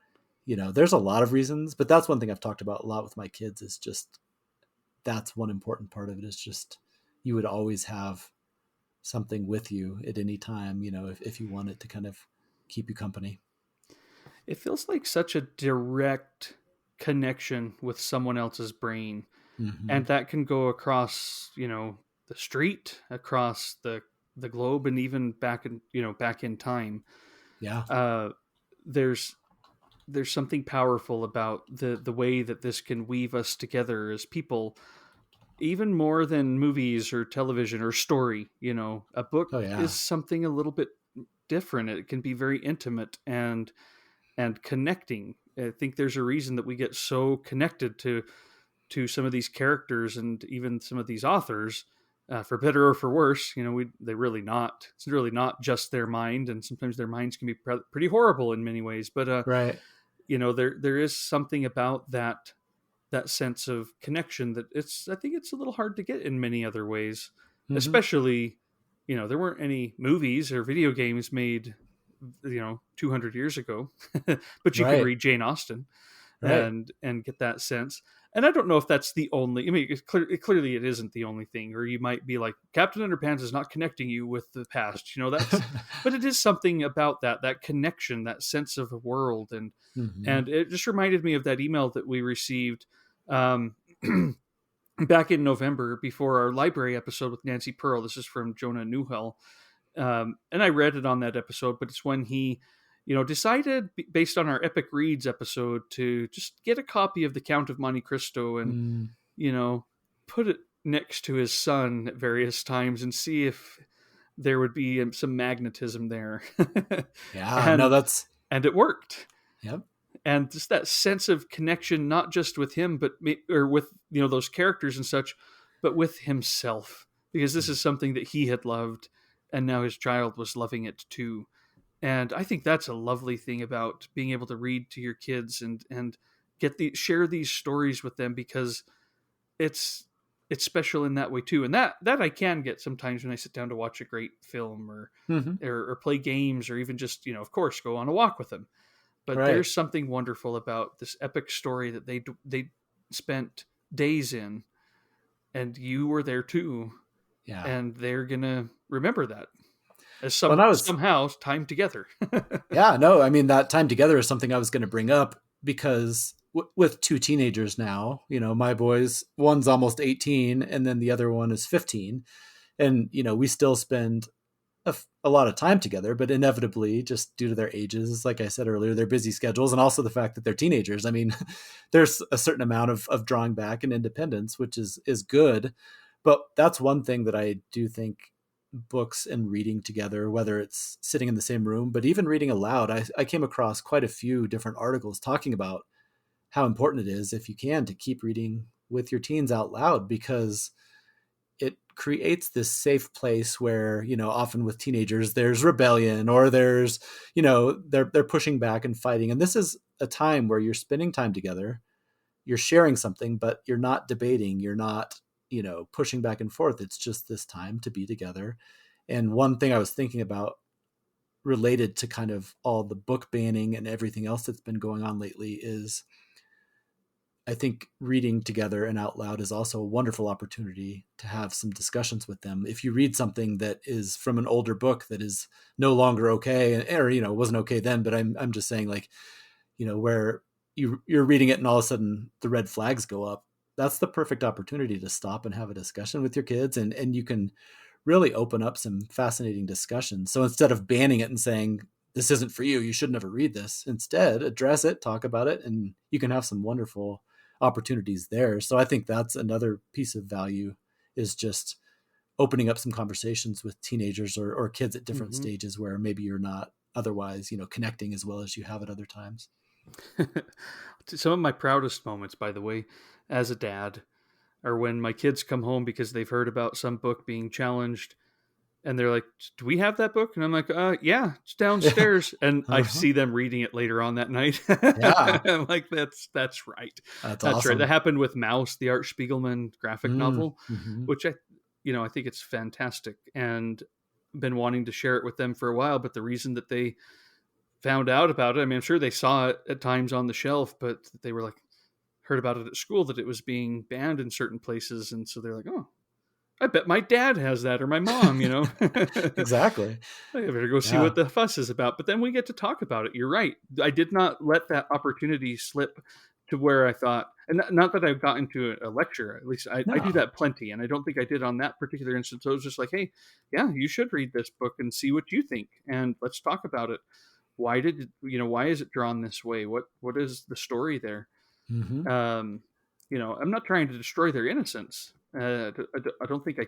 there's a lot of reasons, but that's one thing I've talked about a lot with my kids is just that's one important part of it is just you would always have something with you at any time, if you want it to kind of keep you company. It feels like such a direct connection with someone else's brain, Mm-hmm. and that can go across the street, across the globe, and even back in time. Yeah. uh there's there's something powerful about the way that this can weave us together as people, even more than movies or television or story. A book Oh yeah. is something a little bit different. It can be very intimate and connecting. I think there's a reason that we get so connected to some of these characters and even some of these authors, for better or for worse. It's really not just their mind, and sometimes their minds can be pretty horrible in many ways. But Right. there is something about that sense of connection that I think it's a little hard to get in many other ways, Mm-hmm. especially there weren't any movies or video games made 200 years ago, but you could Right. read Jane Austen Right. and get that sense. And I don't know if that's the only. I mean, clearly it isn't the only thing. Or you might be like, Captain Underpants is not connecting you with the past. That's, but it is something about that connection, that sense of the world, Mm-hmm. and it just reminded me of that email that we received um, back in November before our library episode with Nancy Pearl. This is from Jonah Newhell, and I read it on that episode. But it's when he decided, based on our Epic Reads episode, to just get a copy of The Count of Monte Cristo and Mm. you know put it next to his son at various times and see if there would be some magnetism there. Yeah. No, and that's, and it worked. yep. And just that sense of connection, not just with him, but or with those characters and such, but with himself, because this is something that he had loved, and now his child was loving it too. And I think that's a lovely thing about being able to read to your kids and share these stories with them, because it's special in that way too. And that I can get sometimes when I sit down to watch a great film, Mm-hmm. or play games, or even just of course go on a walk with them. But Right. there's something wonderful about this epic story that they spent days in, and you were there too, Yeah. and they're gonna remember that as Well, I was, somehow time together. yeah, no, I mean, that time together is something I was going to bring up because with two teenagers now, my boys, one's almost 18 and then the other one is 15. And, we still spend a lot of time together, but inevitably, just due to their ages, like I said earlier, their busy schedules, and also the fact that they're teenagers. I mean, there's a certain amount of drawing back and independence, which is good. But that's one thing that I do think books and reading together, whether it's sitting in the same room, but even reading aloud, I came across quite a few different articles talking about how important it is, if you can, to keep reading with your teens out loud because it creates this safe place where often with teenagers there's rebellion or there's they're pushing back and fighting, and this is a time where you're spending time together, you're sharing something, but you're not debating, you're not, pushing back and forth. It's just this time to be together. And one thing I was thinking about related to kind of all the book banning and everything else that's been going on lately is I think reading together and out loud is also a wonderful opportunity to have some discussions with them. If you read something that is from an older book that is no longer okay, or wasn't okay then, but I'm just saying, like, where you're reading it and all of a sudden the red flags go up, that's the perfect opportunity to stop and have a discussion with your kids, and you can really open up some fascinating discussions. So instead of banning it and saying this isn't for you, you should never read this, instead address it, talk about it, and you can have some wonderful opportunities there. So I think that's another piece of value, is just opening up some conversations with teenagers or kids at different Mm-hmm. stages where maybe you're not otherwise, connecting as well as you have at other times. Some of my proudest moments, by the way, as a dad, are when my kids come home because they've heard about some book being challenged, and they're like, "Do we have that book?" And I'm like, yeah, it's Yeah. downstairs." And I Uh-huh. see them reading it later on that night. Yeah. I'm like, "That's right, That's that's right." That awesome. happened with Mouse, the Art Spiegelman graphic novel, Mm-hmm. which I think it's fantastic, and been wanting to share it with them for a while. But the reason that they found out about it, I mean, I'm sure they saw it at times on the shelf, but they were like, heard about it at school that it was being banned in certain places, and so they're like, "Oh, I bet my dad has that, or my mom." I Exactly. better go see Yeah. what the fuss is about. But then we get to talk about it. You're right. I did not let that opportunity slip to where I thought, and not that I've gotten to a lecture. At least I do No. that plenty, and I don't think I did on that particular instance. So it was just like, hey, yeah, you should read this book and see what you think, and let's talk about it. Why is it drawn this way? What is the story there? Mm-hmm. um, I'm not trying to destroy their innocence. I don't think I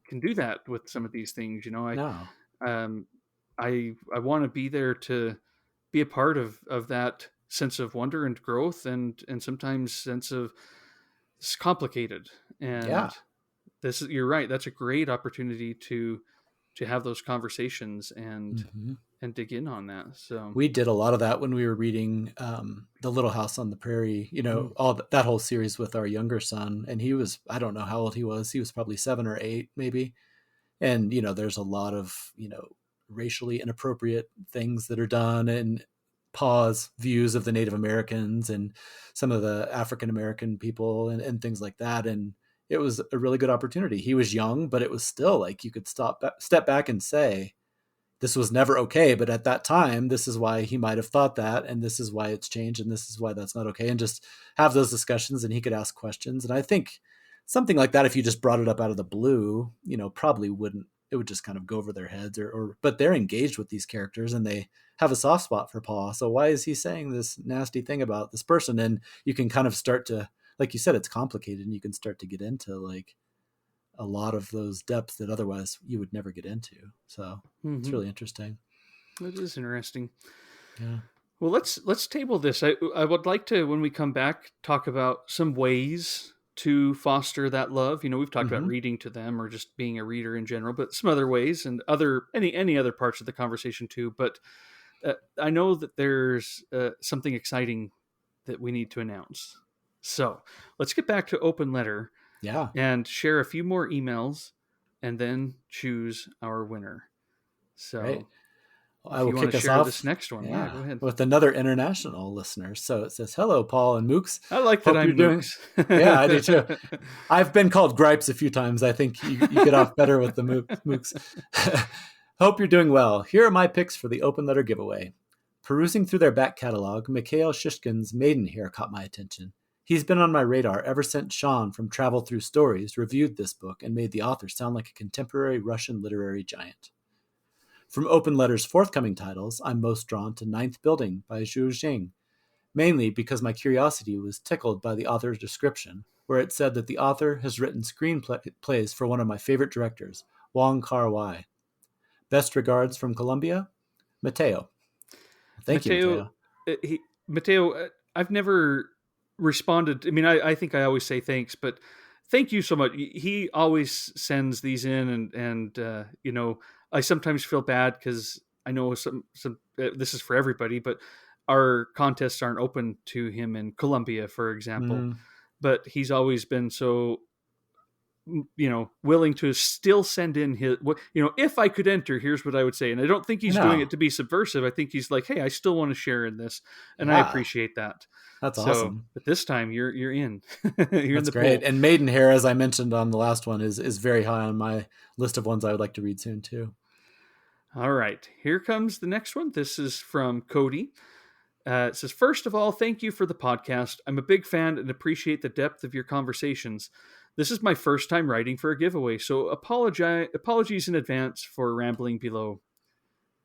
can do that with some of these things. No. Um, I want to be there to be a part of that sense of wonder and growth, and sometimes sense of it's complicated. Yeah. And you're right. That's a great opportunity to have those conversations Mm-hmm. and dig in on that. So, We did a lot of that when we were reading The Little House on the Prairie, mm, all that whole series with our younger son. And he was, I don't know how old he was. He was probably 7 or 8, maybe. And, there's a lot of, racially inappropriate things that are done, and Pa's views of the Native Americans and some of the African American people, and things like that. And it was a really good opportunity. He was young, but it was still like you could step back and say, this was never okay, but at that time, this is why he might have thought that, and this is why it's changed, and this is why that's not okay. And just have those discussions, and he could ask questions. And I think something like that, if you just brought it up out of the blue, probably wouldn't, it would just kind of go over their heads, but they're engaged with these characters and they have a soft spot for Paul. So why is he saying this nasty thing about this person? And you can kind of start to, like you said, it's complicated, and you can start to get into like a lot of those depths that otherwise you would never get into. So it's mm-hmm. really interesting. That is interesting. Yeah. Well, let's table this. I would like to, when we come back, talk about some ways to foster that love. We've talked about Mm-hmm. reading to them or just being a reader in general, but some other ways and any other parts of the conversation too. But I know that there's something exciting that we need to announce. So let's get back to open letter Yeah. and share a few more emails, and then choose our winner. Great. So Well, I if will you want to kick us share this off. next one, yeah, go Yeah. ahead. With another international listener. So it says, hello, Paul and Mooks. I like that Hope you're I'm doing. Mooks. Yeah, I do too. I've been called Gripes a few times. I think you get off better with the Mooks. Hope you're doing well. Here are my picks for the open letter giveaway. Perusing through their back catalog, Mikhail Shishkin's Maiden here caught my attention. He's been on my radar ever since Sean from Travel Through Stories reviewed this book and made the author sound like a contemporary Russian literary giant. From Open Letter's forthcoming titles, I'm most drawn to Ninth Building by Zhu Jing, mainly because my curiosity was tickled by the author's description, where it said that the author has written screenplays for one of my favorite directors, Wong Kar-wai. Best regards from Colombia, Mateo. Thank you, Mateo, Mateo. Mateo, I've never responded. I mean, I think I always say thanks, but thank you so much. He always sends these in, and I sometimes feel bad because I know some. This is for everybody, but our contests aren't open to him in Colombia, for example. Mm. But he's always been so, willing to still send in his, if I could enter, here's what I would say. And I don't think I he's doing know. it to be subversive. I think he's like, hey, I still want to share in this, and I Yeah, appreciate that. that's So, awesome. but this time you're in, you're in That's the great. pool. And Maidenhair, as I mentioned on the last one, is very high on my list of ones I would like to read soon too. All right, here comes the next one. This is from Cody. It says, first of all, thank you for the podcast. I'm a big fan and appreciate the depth of your conversations. This is my first time writing for a giveaway, so apologies in advance for rambling below.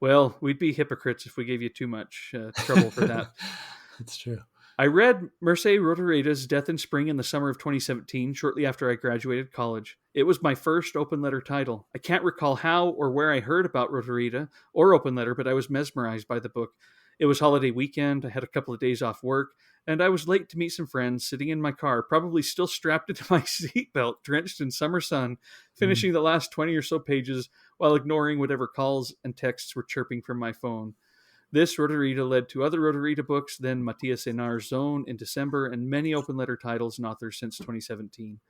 Well, we'd be hypocrites if we gave you too much trouble for that. That's true. I read Merce Rotareda's Death in Spring in the summer of 2017, shortly after I graduated college. It was my first open letter title. I can't recall how or where I heard about Rotareda or open letter, but I was mesmerized by the book. It was holiday weekend, I had a couple of days off work, and I was late to meet some friends sitting in my car, probably still strapped into my seatbelt, drenched in summer sun, Mm. finishing the last 20 or so pages while ignoring whatever calls and texts were chirping from my phone. This Rotarita led to other Rotarita books, then Matthias Enar's Zone in December, and many open letter titles and authors since 2017.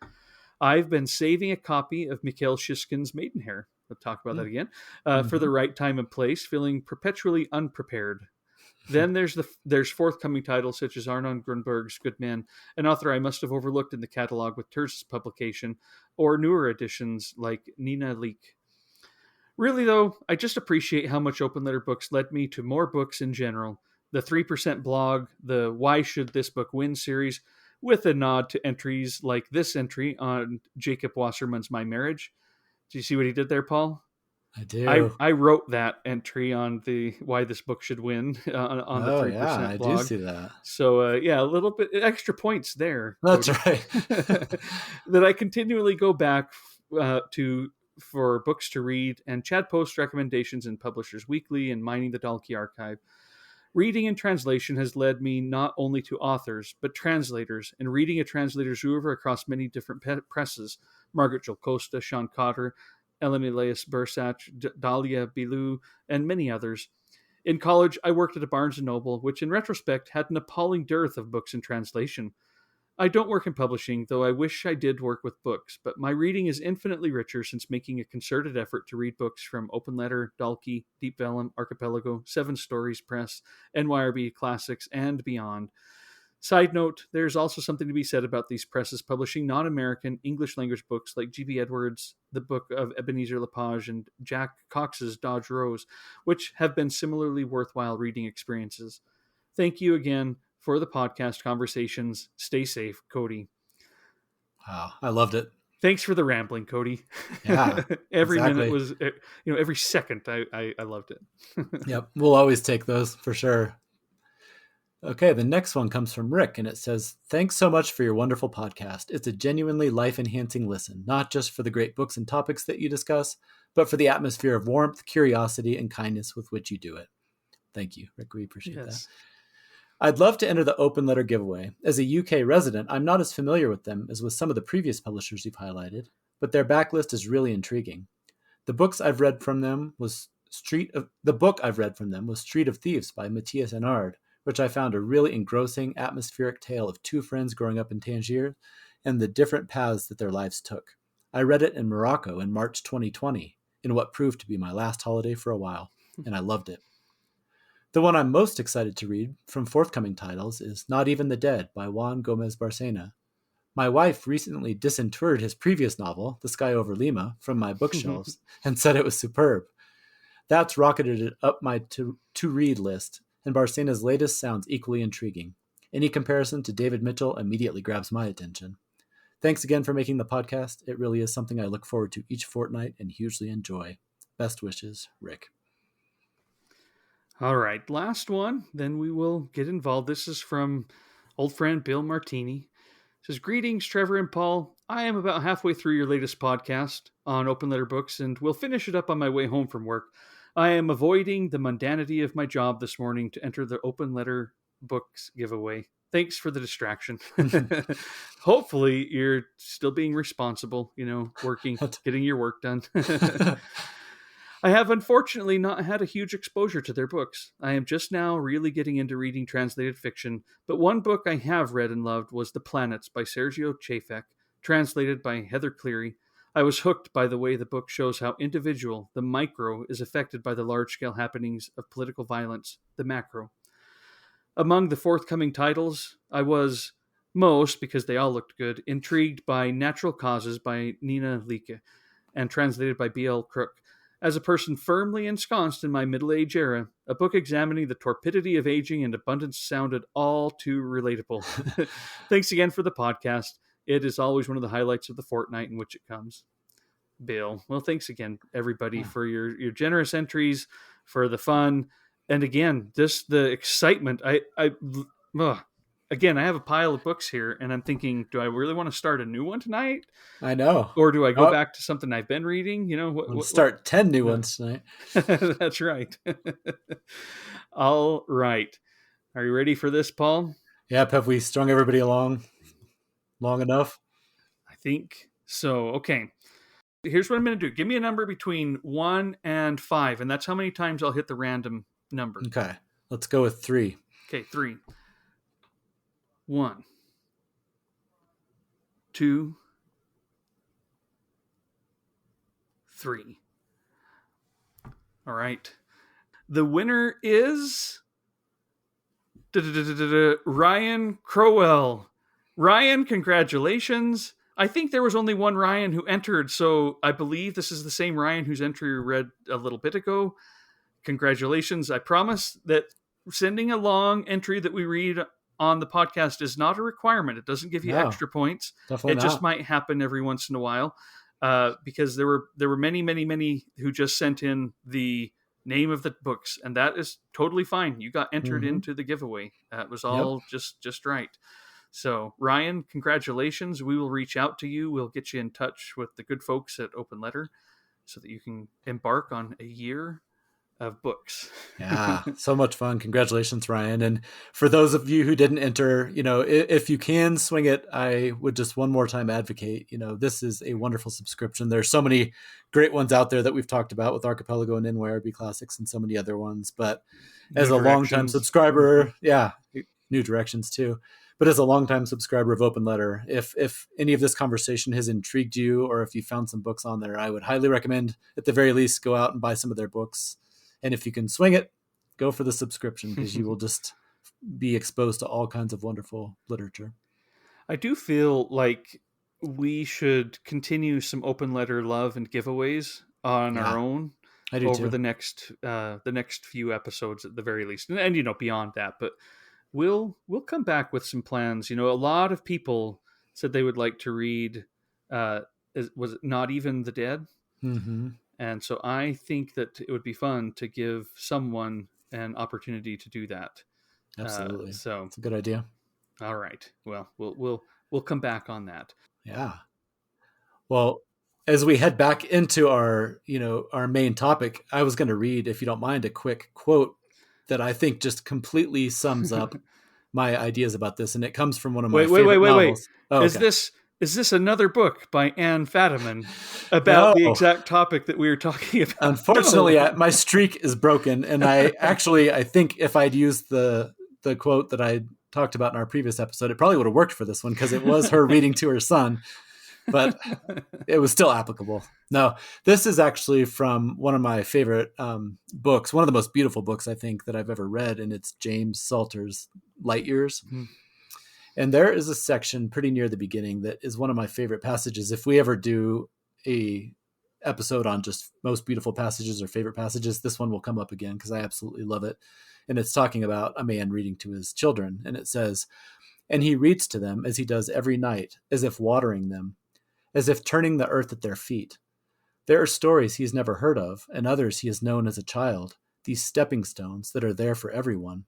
I've been saving a copy of Mikhail Shishkin's Maidenhair. We'll talk about that again. For Mm-hmm. the right time and place, feeling perpetually unprepared. Then there's forthcoming titles such as Arnon Grunberg's Good Men, an author I must have overlooked in the catalog with Terza's publication, or newer editions like Nina Leak. Really, though, I just appreciate how much open letter books led me to more books in general. The 3% blog, the Why Should This Book Win series, with a nod to entries like this entry on Jacob Wasserman's My Marriage. Do you see what he did there, Paul? I I, do. I wrote that entry on the Why This Book Should Win on the Oh yeah, 3% I do blog. see that. So, yeah, a little bit extra points there, That's Cody, right. that I continually go back to for books to read, and Chad posts recommendations in Publishers Weekly and Mining the Dalkey Archive. Reading and translation has led me not only to authors, but translators, and reading a translator's oeuvre across many different presses: Margaret Joel Costa, Sean Cotter, Ellen Elias Bursach, Dahlia Bilou, and many others. In college, I worked at a Barnes & Noble, which in retrospect had an appalling dearth of books in translation. I don't work in publishing, though I wish I did work with books, but my reading is infinitely richer since making a concerted effort to read books from Open Letter, Dalkey, Deep Vellum, Archipelago, Seven Stories Press, NYRB Classics, and beyond. Side note, there's also something to be said about these presses publishing non-American English language books like G.B. Edwards' The Book of Ebenezer Lepage and Jack Cox's Dodge Rose, which have been similarly worthwhile reading experiences. Thank you again for the podcast conversations. Stay safe, Cody. Wow, I loved it. Thanks for the rambling, Cody. Yeah, Every minute exactly. was, every second I loved it. Yep, we'll always take those for sure. Okay, the next one comes from Rick, and it says, thanks so much for your wonderful podcast. It's a genuinely life-enhancing listen, not just for the great books and topics that you discuss, but for the atmosphere of warmth, curiosity, and kindness with which you do it. Thank you, Rick. We appreciate that. Yes. I'd love to enter the open letter giveaway. As a UK resident, I'm not as familiar with them as with some of the previous publishers you've highlighted, but their backlist is really intriguing. The book I've read from them was Street of Thieves by Matthias Enard, which I found a really engrossing, atmospheric tale of two friends growing up in Tangier and the different paths that their lives took. I read it in Morocco in March 2020, in what proved to be my last holiday for a while, and I loved it. The one I'm most excited to read from forthcoming titles is Not Even the Dead by Juan Gomez Barcena. My wife recently disinterred his previous novel, The Sky Over Lima, from my bookshelves and said it was superb. That's rocketed it up my to-read list, and Barcena's latest sounds equally intriguing. Any comparison to David Mitchell immediately grabs my attention. Thanks again for making the podcast. It really is something I look forward to each fortnight and hugely enjoy. Best wishes, Rick. All right, last one, then we will get involved. This is from old friend Bill Martini. It says, greetings, Trevor and Paul. I am about halfway through your latest podcast on Open Letter Books, and will finish it up on my way home from work. I am avoiding the mundanity of my job this morning to enter the Open Letter Books giveaway. Thanks for the distraction. Hopefully, you're still being responsible, working, getting your work done. I have unfortunately not had a huge exposure to their books. I am just now really getting into reading translated fiction, but one book I have read and loved was The Planets by Sergio Chafek, translated by Heather Cleary. I was hooked by the way the book shows how individual, the micro, is affected by the large scale happenings of political violence, the macro. Among the forthcoming titles, I was most, because they all looked good, intrigued by Natural Causes by Nina Lieke and translated by B.L. Crook. As a person firmly ensconced in my middle age era, a book examining the torpidity of aging and abundance sounded all too relatable. Thanks again for the podcast. It is always one of the highlights of the fortnight in which it comes. Bill. Well, thanks again, everybody, for your generous entries, for the fun, and again, just the excitement. Again, I have a pile of books here, and I'm thinking, do I really want to start a new one tonight, I know. or do I go back to something I've been reading? You know, start 10 new ones tonight. That's right. All right. Are you ready for this, Paul? Yep. Have we strung everybody along long enough? I think so. Okay. Here's what I'm going to do. Give me a number between 1 and 5, and that's how many times I'll hit the random number. Okay. Let's go with 3. Okay, 3. 1. 2. 3. All right. The winner is Ryan Crowell. Ryan, congratulations. I think there was only one Ryan who entered, so I believe this is the same Ryan whose entry we read a little bit ago. Congratulations. I promise that sending a long entry that we read on the podcast is not a requirement. It doesn't give you extra points. Definitely it just might happen every once in a while, because there were many who just sent in the name of the books, and that is totally fine. You got entered into the giveaway. It was all just right. So, Ryan, congratulations. We will reach out to you. We'll get you in touch with the good folks at Open Letter so that you can embark on a year of books. Yeah, so much fun. Congratulations, Ryan. And for those of you who didn't enter, if you can swing it, I would just one more time advocate, this is a wonderful subscription. There's so many great ones out there that we've talked about with Archipelago and NYRB Classics and so many other ones. But as a longtime subscriber, New Directions too. But as a longtime subscriber of Open Letter, if any of this conversation has intrigued you, or if you found some books on there, I would highly recommend, at the very least, go out and buy some of their books. And if you can swing it, go for the subscription, because you will just be exposed to all kinds of wonderful literature. I do feel like we should continue some Open Letter love and giveaways on our own over the next few episodes at the very least, and beyond that. But we'll come back with some plans. A lot of people said they would like to read. Was it Not Even the Dead? Mm-hmm. And so I think that it would be fun to give someone an opportunity to do that. Absolutely. So it's a good idea. All right. Well, we'll come back on that. Yeah. Well, as we head back into our main topic, I was going to read, if you don't mind, a quick quote that I think just completely sums up my ideas about this, and it comes from one of my favorite novels. Oh, okay. Is this another book by Anne Fadiman about the exact topic that we were talking about? Unfortunately, my streak is broken, and I think if I'd used the quote that I talked about in our previous episode, it probably would have worked for this one, because it was her reading to her son, but it was still applicable. No, this is actually from one of my favorite books, one of the most beautiful books I think that I've ever read, and it's James Salter's Light Years. Mm-hmm. And there is a section pretty near the beginning that is one of my favorite passages. If we ever do a episode on just most beautiful passages or favorite passages, this one will come up again, because I absolutely love it. And it's talking about a man reading to his children. And it says, "And he reads to them as he does every night, as if watering them, as if turning the earth at their feet. There are stories he has never heard of, and others he has known as a child, these stepping stones that are there for everyone.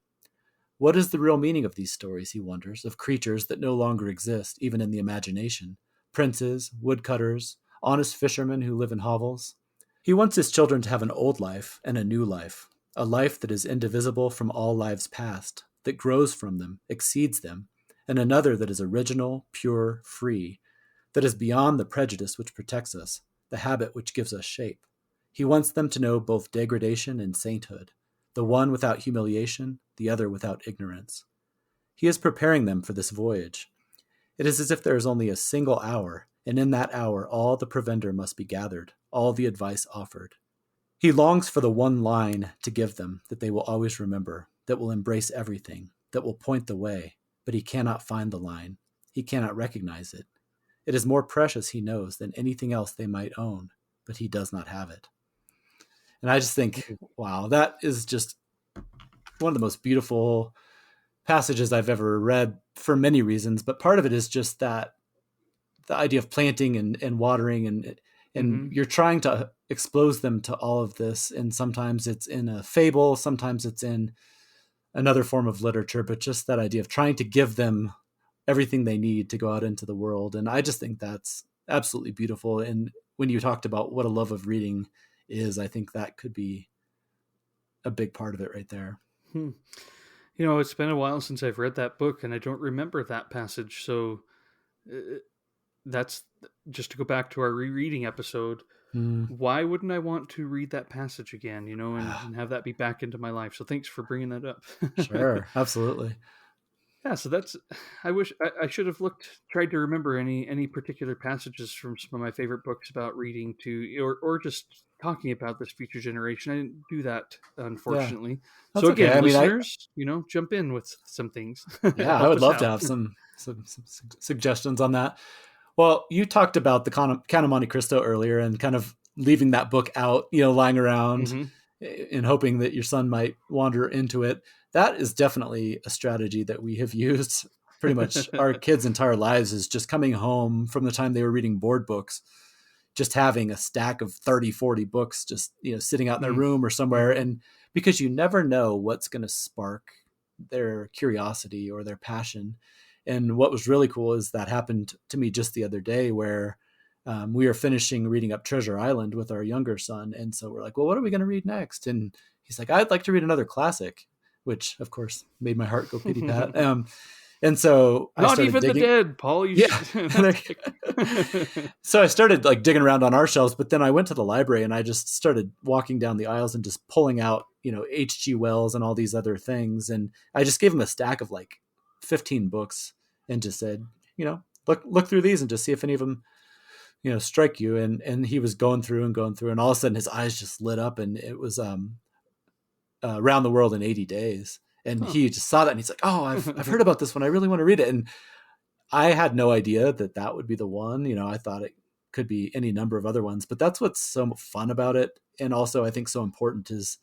What is the real meaning of these stories, he wonders, of creatures that no longer exist, even in the imagination? Princes, woodcutters, honest fishermen who live in hovels? He wants his children to have an old life and a new life, a life that is indivisible from all lives past, that grows from them, exceeds them, and another that is original, pure, free, that is beyond the prejudice which protects us, the habit which gives us shape. He wants them to know both degradation and sainthood, the one without humiliation, the other without ignorance. He is preparing them for this voyage. It is as if there is only a single hour, and in that hour all the provender must be gathered, all the advice offered. He longs for the one line to give them that they will always remember, that will embrace everything, that will point the way, but he cannot find the line. He cannot recognize it. It is more precious, he knows, than anything else they might own, but he does not have it. And I just think, wow, that is just one of the most beautiful passages I've ever read for many reasons. But part of it is just that the idea of planting and watering and Mm-hmm. you're trying to expose them to all of this. And sometimes it's in a fable, sometimes it's in another form of literature, but just that idea of trying to give them everything they need to go out into the world. And I just think that's absolutely beautiful. And when you talked about what a love of reading is, I think that could be a big part of it right there. Hmm. You know, it's been a while since I've read that book, and I don't remember that passage. So uh, that's just to go back to our rereading episode. Mm. Why wouldn't I want to read that passage again, you know, and have that be back into my life? So thanks for bringing that up. Sure, absolutely. Yeah, so that's. I wish I should have tried to remember any particular passages from some of my favorite books about reading to, or just talking about this future generation. I didn't do that, Yeah, unfortunately. So that's okay. again, I mean, listeners, you know, jump in with some things, yeah, I help would us love to out. have some suggestions on that. Well, you talked about the Count of Monte Cristo earlier and kind of leaving that book out, lying around Hmm. and hoping that your son might wander into it. That is definitely a strategy that we have used pretty much our kids' entire lives, is just coming home from the time they were reading board books, just having a stack of 30, 40 books, just, sitting out in their room or somewhere. Mm-hmm. And because you never know what's going to spark their curiosity or their passion. And what was really cool is that happened to me just the other day where we were finishing reading up Treasure Island with our younger son. And so we're like, well, what are we going to read next? And he's like, I'd like to read another classic, which of course made my heart go pity pat. And so I Not started even the digging. dead, Paul. You Yeah. should. So I started like digging around on our shelves, but then I went to the library and I just started walking down the aisles and just pulling out, H.G. Wells and all these other things. And I just gave him a stack of like 15 books and just said, look through these and just see if any of them, strike you. And he was going through and all of a sudden his eyes just lit up, and it was Around the World in 80 Days. And Huh. he just saw that and he's like, oh, I've heard about this one. I really want to read it. And I had no idea that would be the one. I thought it could be any number of other ones, but that's what's so fun about it. And also I think so important is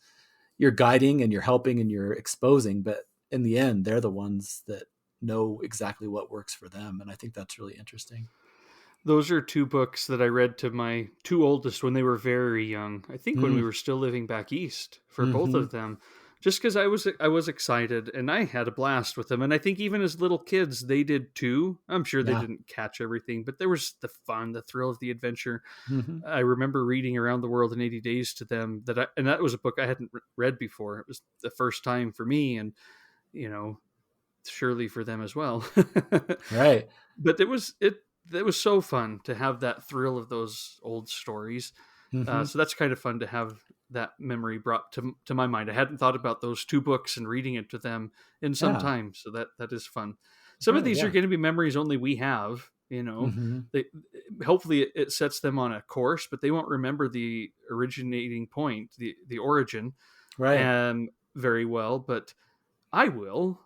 you're guiding and you're helping and you're exposing, but in the end, they're the ones that know exactly what works for them. And I think that's really interesting. Those are two books that I read to my two oldest when they were very young. I think when we Mm, were still living back east for both mm-hmm. of them. Just because I was excited and I had a blast with them, and I think even as little kids they did too. I'm sure they Yeah. didn't catch everything, but there was the fun, the thrill of the adventure. Mm-hmm. I remember reading Around the World in 80 Days to them, and that was a book I hadn't read before. It was the first time for me, and you know, surely for them as well. Right. But it was so fun to have that thrill of those old stories. Mm-hmm. So that's kind of fun to have that memory brought to my mind. I hadn't thought about those two books and reading it to them in some Yeah. time, so that is fun. Some of Right. these are Yeah. going to be memories only we have. You know, Mm-hmm. they hopefully it sets them on a course, but they won't remember the originating point, the origin, Right. and very well. But I will.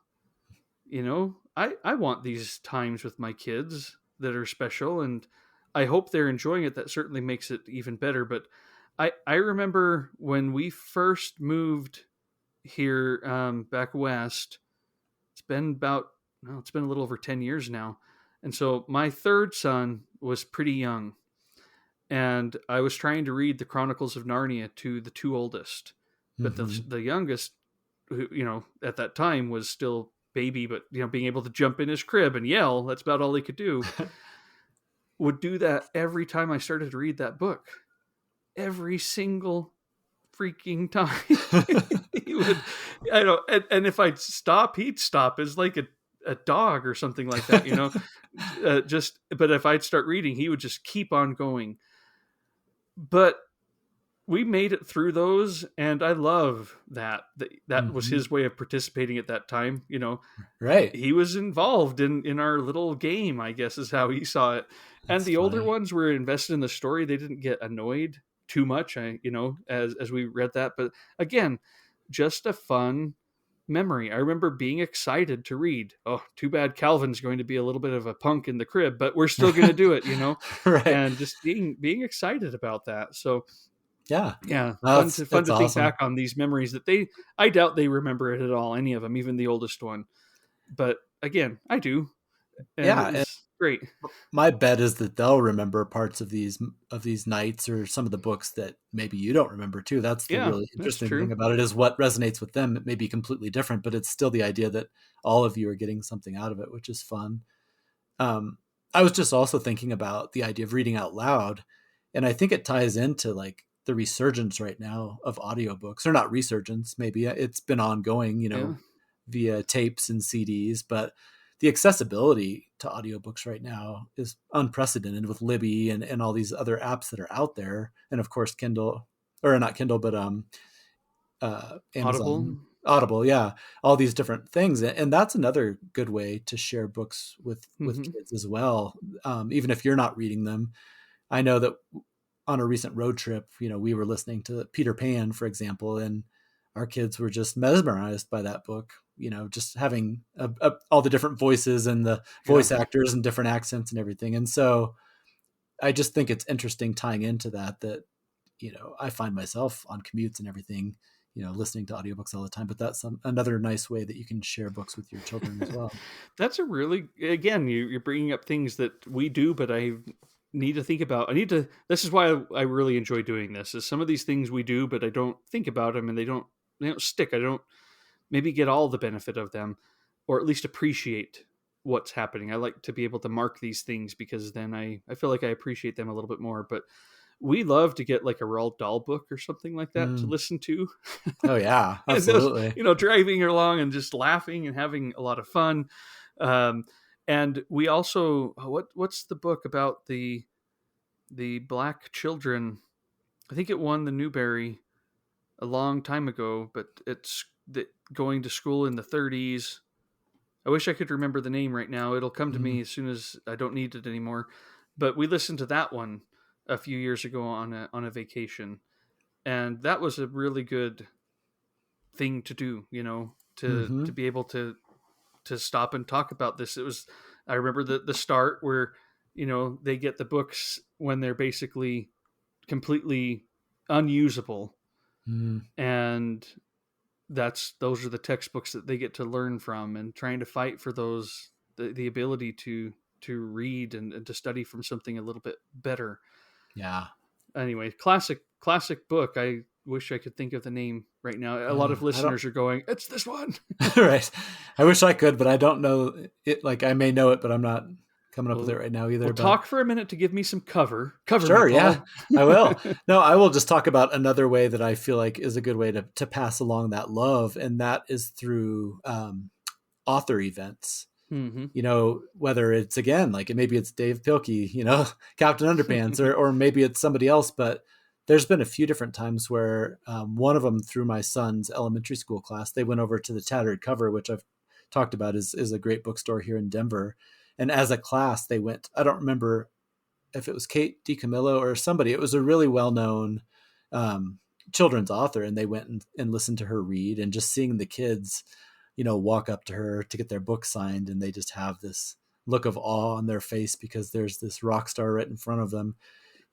You know, I want these times with my kids that are special, and I hope they're enjoying it. That certainly makes it even better. But I remember when we first moved here, back west. It's been about, well, it's been a little over 10 years now, and so my third son was pretty young, and I was trying to read the Chronicles of Narnia to the two oldest, but Mm-hmm. the youngest, who, at that time was still baby, but being able to jump in his crib and yell, that's about all he could do, would do that every time I started to read that book. Every single freaking time. He would, I know, and if I'd stop, he'd stop as like a dog or something like that, but if I'd start reading, he would just keep on going. But we made it through those, and I love that was Hmm. his way of participating at that time. Right. He was involved in our little game, I guess is how he saw it. And That's the older funny. ones were invested in the story. They didn't get annoyed too much, as we read that. But again, just a fun memory. I remember being excited to read. Oh, too bad Calvin's going to be a little bit of a punk in the crib, but we're still going to do it. Right. And just being excited about that. So Yeah. yeah, No, fun that's to think awesome. back on these memories that I doubt they remember it at all, any of them, even the oldest one. But again, I do, and it Yeah. was great. My bet is that they'll remember parts of these nights or some of the books that maybe you don't remember too. That's the Yeah, really that's interesting thing true. about it is what resonates with them. It may be completely different, but it's still the idea that all of you are getting something out of it, which is fun. Um, I was just also thinking about the idea of reading out loud, and I think it ties into like the resurgence right now of audiobooks, or not resurgence, maybe it's been ongoing, Yeah. via tapes and CDs, but the accessibility to audiobooks right now is unprecedented with Libby and all these other apps that are out there. And of course, Kindle, or not Kindle, but Amazon Audible. Audible, yeah, all these different things, and that's another good way to share books with Hmm. kids as well. Even if you're not reading them, I know that on a recent road trip, we were listening to Peter Pan, for example, and our kids were just mesmerized by that book. Just having all the different voices and the Yeah. voice actors and different accents and everything, and so I just think it's interesting tying into that I find myself on commutes and everything, listening to audiobooks all the time, but that's another nice way that you can share books with your children as well. That's a really, again, you're bringing up things that we do, but I need to think about. This is why I really enjoy doing this. Is some of these things we do, but I don't think about them, and they don't stick. I don't maybe get all the benefit of them, or at least appreciate what's happening. I like to be able to mark these things because then I feel like I appreciate them a little bit more. But we love to get like a Roald Dahl book or something like that to Mm. listen to. Oh yeah, And those, absolutely. driving along and just laughing and having a lot of fun. Um, and we also, what's the book about the black children? I think it won the Newbery a long time ago, but going to school in the 30s. I wish I could remember the name right now. It'll come to Mm. me as soon as I don't need it anymore. But we listened to that one a few years ago on a vacation, and that was a really good thing to do. To Hmm. be able to stop and talk about this. It was, I remember the start where they get the books when they're basically completely unusable, Mm. and those are the textbooks that they get to learn from, and trying to fight for the ability to read and to study from something a little bit better. Yeah. Anyway, classic book. I wish I could think of the name right now. A lot Yeah. of I don't. listeners are going, it's this one. Right. I wish I could, but I don't know it. Like I may know it, but I'm not coming up with it Well, right now we'll either. But talk for a minute to give me some cover me, sure, yeah, Paul. I will. No, I will just talk about another way that I feel like is a good way to pass along that love, and that is through author events. Hmm. Whether it's again like maybe it's Dave Pilkey, Captain Underpants, or maybe it's somebody else. But there's been a few different times where one of them through my son's elementary school class, they went over to the Tattered Cover, which I've talked about is a great bookstore here in Denver. And as a class, they went. I don't remember if it was Kate DiCamillo or somebody. It was a really well known um, children's author, and they went and listened to her read, and just seeing the kids, walk up to her to get their book signed, and they just have this look of awe on their face because there's this rock star right in front of them.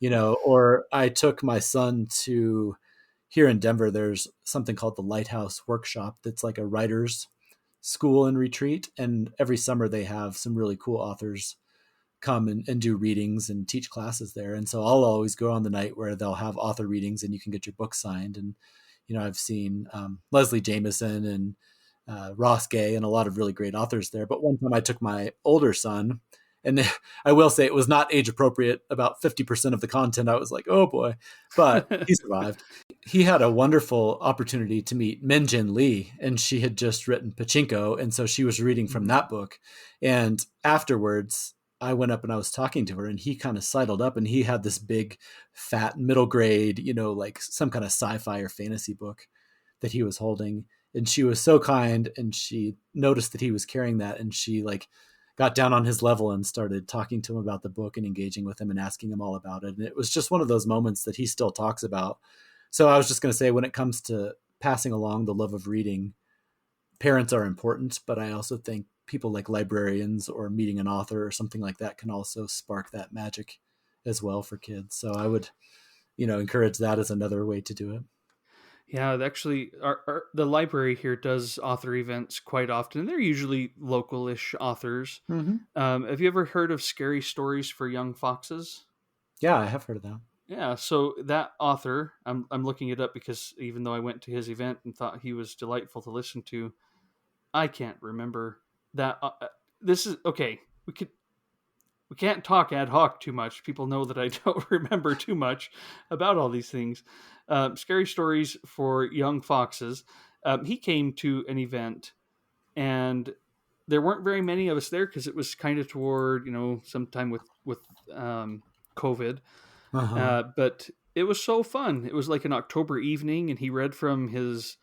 Or I took my son to here in Denver. There's something called the Lighthouse Workshop that's like a writer's school and retreat, and every summer they have some really cool authors come and do readings and teach classes there. And so I'll always go on the night where they'll have author readings and you can get your book signed. And, I've seen Leslie Jameson and Ross Gay and a lot of really great authors there. But one time I took my older son, and I will say it was not age appropriate. About 50% of the content, I was like, oh boy, but he survived. He had a wonderful opportunity to meet Minjin Lee, and she had just written Pachinko. And so she was reading from that book. And afterwards, I went up and I was talking to her, and he kind of sidled up, and he had this big, fat middle grade, like some kind of sci-fi or fantasy book that he was holding. And she was so kind, and she noticed that he was carrying that, and she like got down on his level and started talking to him about the book and engaging with him and asking him all about it. And it was just one of those moments that he still talks about. So I was just going to say, when it comes to passing along the love of reading, parents are important, but I also think people like librarians or meeting an author or something like that can also spark that magic as well for kids. So I would, encourage that as another way to do it. Yeah, actually, the library here does author events quite often. They're usually local-ish authors. Mm-hmm. Have you ever heard of Scary Stories for Young Foxes? Yeah, I have heard of that. Yeah, so that author, I'm looking it up because even though I went to his event and thought he was delightful to listen to, I can't remember that. This is okay. We can't talk ad hoc too much. People know that I don't remember too much about all these things. Scary Stories for Young Foxes. He came to an event, and there weren't very many of us there because it was kind of toward sometime with COVID. Uh-huh. But it was so fun. It was like an October evening, and he read from his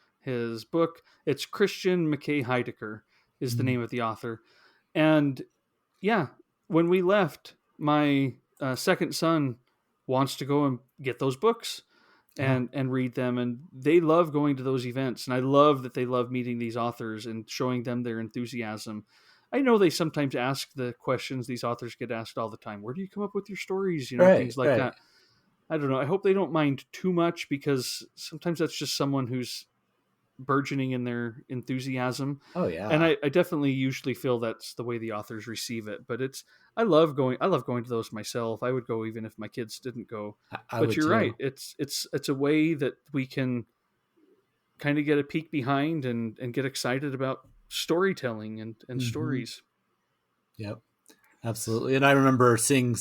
book. It's Christian McKay Heidecker is the Mm-hmm. name of the author, and yeah, when we left, my second son wants to go and get those books Yeah. and read them, and they love going to those events, and I love that they love meeting these authors and showing them their enthusiasm. I know they sometimes ask the questions these authors get asked all the time. Where do you come up with your stories? Right. Things like Right. that. I don't know. I hope they don't mind too much because sometimes that's just someone who's burgeoning in their enthusiasm. Oh And yeah. I definitely usually feel that's the way the authors receive it. But I love going to those myself. I would go even if my kids didn't go. I But would you're right. too. It's a way that we can kind of get a peek behind and get excited about storytelling and Mm-hmm. stories. Yep. Absolutely. And I remember seeing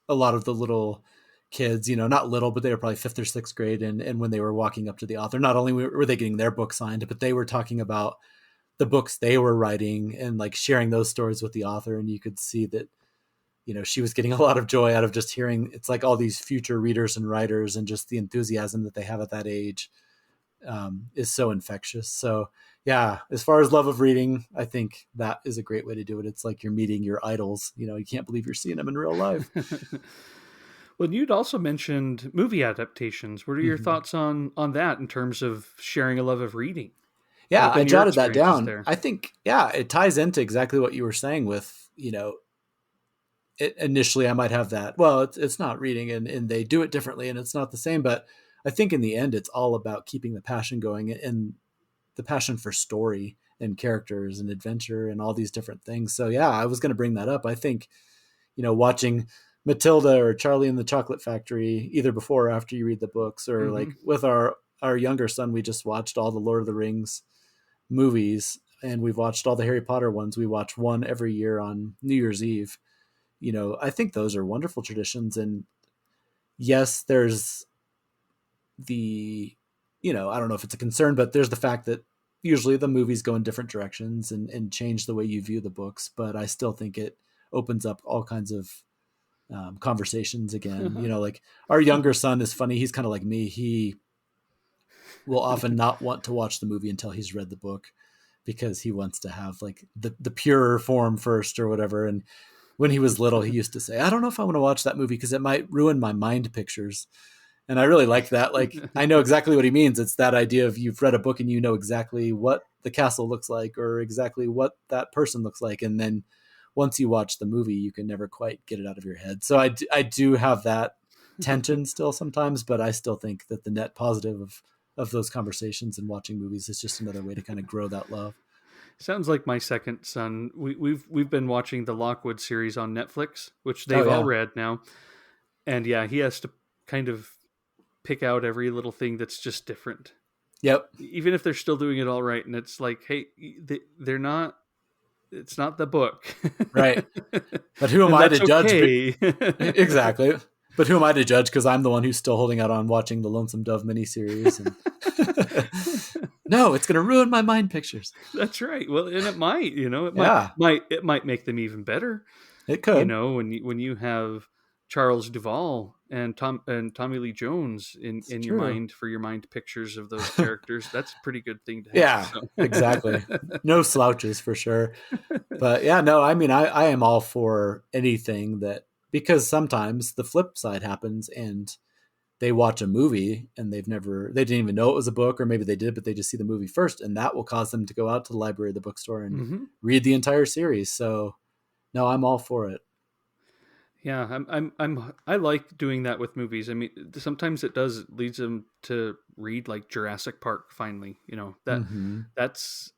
a lot of the little kids, not little, but they were probably fifth or sixth grade. And when they were walking up to the author, not only were they getting their book signed, but they were talking about the books they were writing and like sharing those stories with the author. And you could see that, she was getting a lot of joy out of just hearing it's like all these future readers and writers, and just the enthusiasm that they have at that age is so infectious. So yeah, as far as love of reading, I think that is a great way to do it. It's like you're meeting your idols. You can't believe you're seeing them in real life. Well, you'd also mentioned movie adaptations. What are your Mm-hmm. thoughts on that in terms of sharing a love of reading? What Yeah, have I been your jotted that experiences down. there? I think, yeah, it ties into exactly what you were saying with, initially I might have that. Well, it's not reading, and they do it differently and it's not the same. But I think in the end, it's all about keeping the passion going, and the passion for story and characters and adventure and all these different things. So yeah, I was going to bring that up. I think, watching Matilda or Charlie and the Chocolate Factory, either before or after you read the books, or Hmm. like with our younger son, we just watched all the Lord of the Rings movies, and we've watched all the Harry Potter ones. We watch one every year on New Year's Eve. I think those are wonderful traditions. And yes, there's the, I don't know if it's a concern, but there's the fact that usually the movies go in different directions and change the way you view the books. But I still think it opens up all kinds of conversations again. Like our younger son is funny. He's kind of like me. He will often not want to watch the movie until he's read the book, because he wants to have like the purer form first or whatever. And when he was little, he used to say, I don't know if I want to watch that movie because it might ruin my mind pictures. And I really like that. Like, I know exactly what he means. It's that idea of you've read a book and you know exactly what the castle looks like or exactly what that person looks like. And then once you watch the movie, you can never quite get it out of your head. So I do have that tension still sometimes, but I still think that the net positive of those conversations and watching movies is just another way to kind of grow that love. Sounds like my second son. We've been watching the Lockwood series on Netflix, which Oh they've all yeah. read now, and yeah, he has to kind of pick out every little thing that's just different, Yep. even if they're still doing it all right. And it's like, hey, they're not. It's not the book, Right. But who am and I to that's judge? okay. Exactly. But who am I to judge? Because I'm the one who's still holding out on watching the Lonesome Dove miniseries. And no, it's going to ruin my mind pictures. That's right. Well, and it might, it might, Yeah. might, it might make them even better. It You could. know, when you have Charles Duvall and Tommy Lee Jones It's in your true. mind, for your mind pictures of those characters, that's a pretty good thing to have. Yeah, So exactly. No slouches for sure. But yeah, no, I mean, I am all for anything that, because sometimes the flip side happens and they watch a movie and they didn't even know it was a book, or maybe they did, but they just see the movie first, and that will cause them to go out to the library or the bookstore and hmm read the entire series. So no, I'm all for it. yeah, I like doing that with movies. I mean, sometimes it does, it leads them to read like Jurassic Park. Finally, you know, Hmm. that's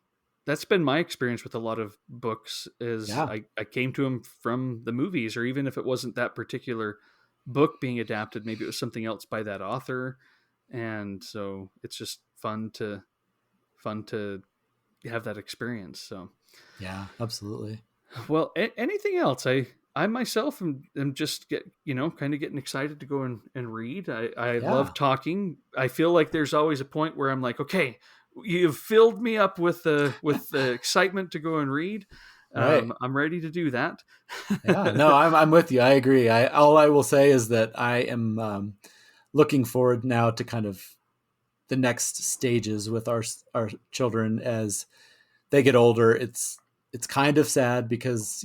that's been my experience with a lot of books. Is Yeah. I came to them from the movies, or even if it wasn't that particular book being adapted, maybe it was something else by that author, and so it's just fun to have that experience. So, Yeah, absolutely. well, anything else? I myself am just kind of getting excited to go and read. I love Yeah. talking. I feel like there's always a point where I'm like, okay, you've filled me up with the excitement to go and read. Right. I'm ready to do that. Yeah. No, I'm with you. I agree. All I will say is that I am looking forward now to kind of the next stages with our children as they get older. It's kind of sad because,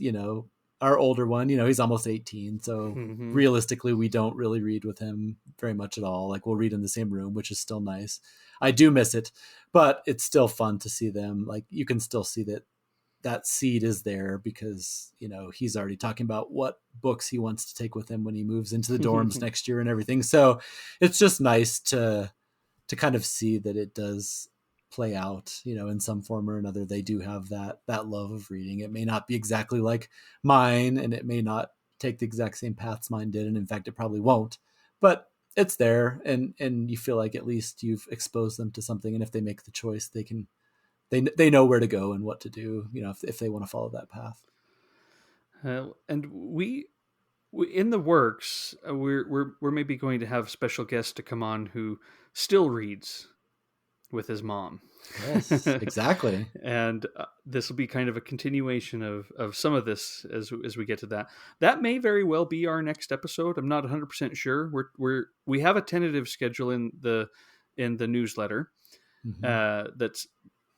our older one, he's almost 18, so hmm realistically we don't really read with him very much at all. Like, we'll read in the same room, which is still nice. I do miss it, but it's still fun to see them. Like, you can still see that seed is there because, he's already talking about what books he wants to take with him when he moves into the dorms next year and everything. So it's just nice to kind of see that it does play out, in some form or another. They do have that love of reading. It may not be exactly like mine, and it may not take the exact same paths mine did, and in fact it probably won't, but it's there, and you feel like at least you've exposed them to something, and if they make the choice, they know where to go and what to do, if they want to follow that path. and we in the works. We're maybe going to have special guests to come on who still reads with his mom. Yes, exactly. And this will be kind of a continuation of some of this as we get to that. That may very well be our next episode. I'm not 100% sure. We have a tentative schedule in the newsletter. Hmm. That's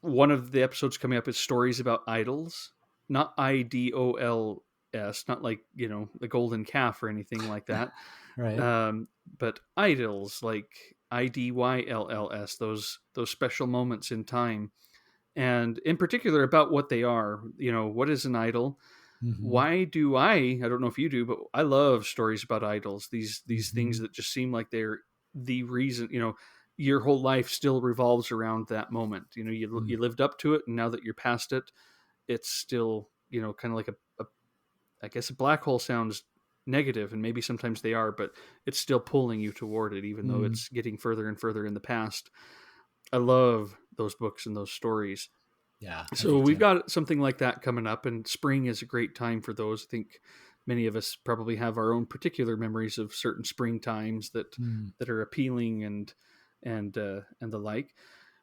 one of the episodes coming up is stories about idols, not IDOLS, not like the golden calf or anything like that. Right. um, but idols like IDYLLS, those special moments in time, and in particular about what they are. What is an idol? Hmm. Why do I don't know if you do, but I love stories about idols. These things Hmm. that just seem like they're the reason. Your whole life still revolves around that moment. You lived up to it, and now that you're past it, it's still kind of like a I guess a black hole sounds negative, and maybe sometimes they are, but it's still pulling you toward it, even though Mm. it's getting further and further in the past. I love those books and those stories. Yeah, I So do we've too. got something like that coming up, and spring is a great time for those. I think many of us probably have our own particular memories of certain spring times Mm. that are appealing and the like.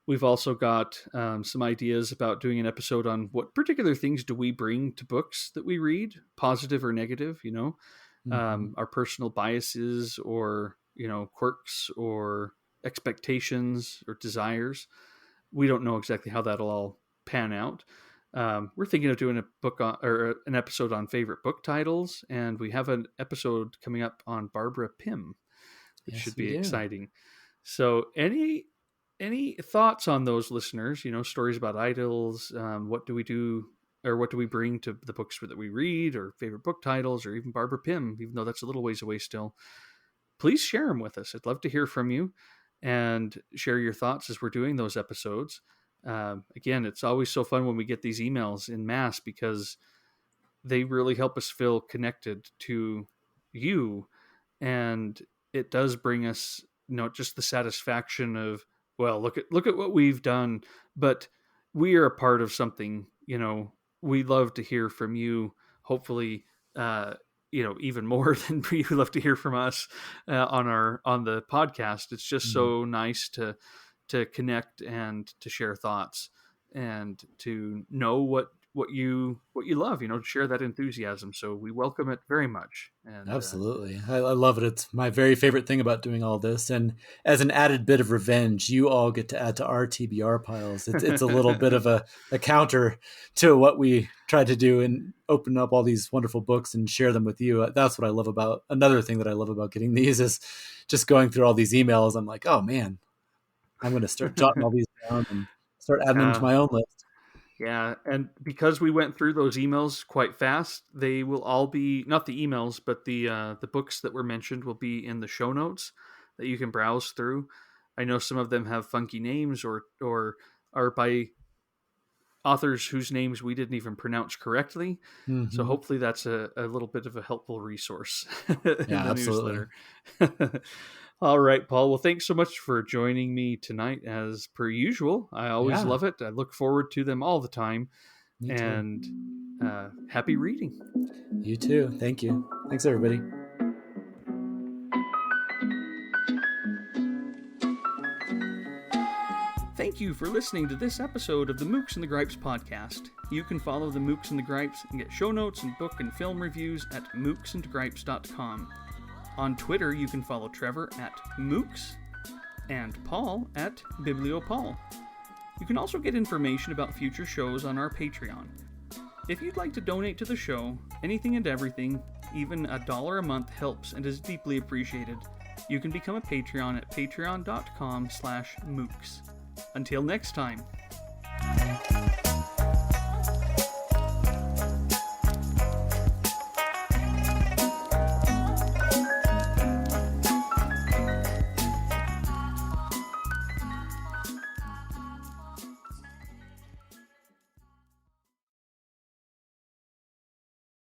We've also got some ideas about doing an episode on what particular things do we bring to books that we read, positive or negative. Hmm. Our personal biases or quirks or expectations or desires. We don't know exactly how that'll all pan out. We're thinking of doing a book or an episode on favorite book titles, and we have an episode coming up on Barbara Pym, which Yes, should we be do. exciting. So, any thoughts on those, listeners? Stories about idols. What do we do, or what do we bring to the books that we read, or favorite book titles, or even Barbara Pym? Even though that's a little ways away still, please share them with us. I'd love to hear from you and share your thoughts as we're doing those episodes. Again, it's always so fun when we get these emails in mass because they really help us feel connected to you, and it does bring us just the satisfaction of, well, look at what we've done, but we are a part of something. We love to hear from you. Hopefully, uh even more than we love to hear from us on the podcast. It's just Mm. so nice to connect and to share thoughts and to know what you love, share that enthusiasm. So we welcome it very much. And Absolutely. I love it. It's my very favorite thing about doing all this. And as an added bit of revenge, you all get to add to our TBR piles. It's a little bit of a counter to what we try to do and open up all these wonderful books and share them with you. That's what I love about, another thing that I love about getting these is just going through all these emails. I'm like, oh man, I'm going to start jotting all these down and start adding them to uh, my own list. Yeah, and because we went through those emails quite fast, they will all be, not the emails, but the books that were mentioned will be in the show notes that you can browse through. I know some of them have funky names or are by authors whose names we didn't even pronounce correctly. So Mm-hmm. hopefully that's a little bit of a helpful resource in Yeah, the absolutely. newsletter. All right, Paul. Well, thanks so much for joining me tonight, as per usual. I always Yeah, love it. I look forward to them all the time. me too. And happy reading. You too. Thank you. Thanks, everybody. Thank you for listening to this episode of the Mooks and the Gripes podcast. You can follow the Mooks and the Gripes and get show notes and book and film reviews at mooksandgripes.com. On Twitter, you can follow Trevor at Mooks and Paul at BiblioPaul. You can also get information about future shows on our Patreon. If you'd like to donate to the show, anything and everything, even $1 a month helps and is deeply appreciated. You can become a Patreon at patreon.com/mooks. Until next time.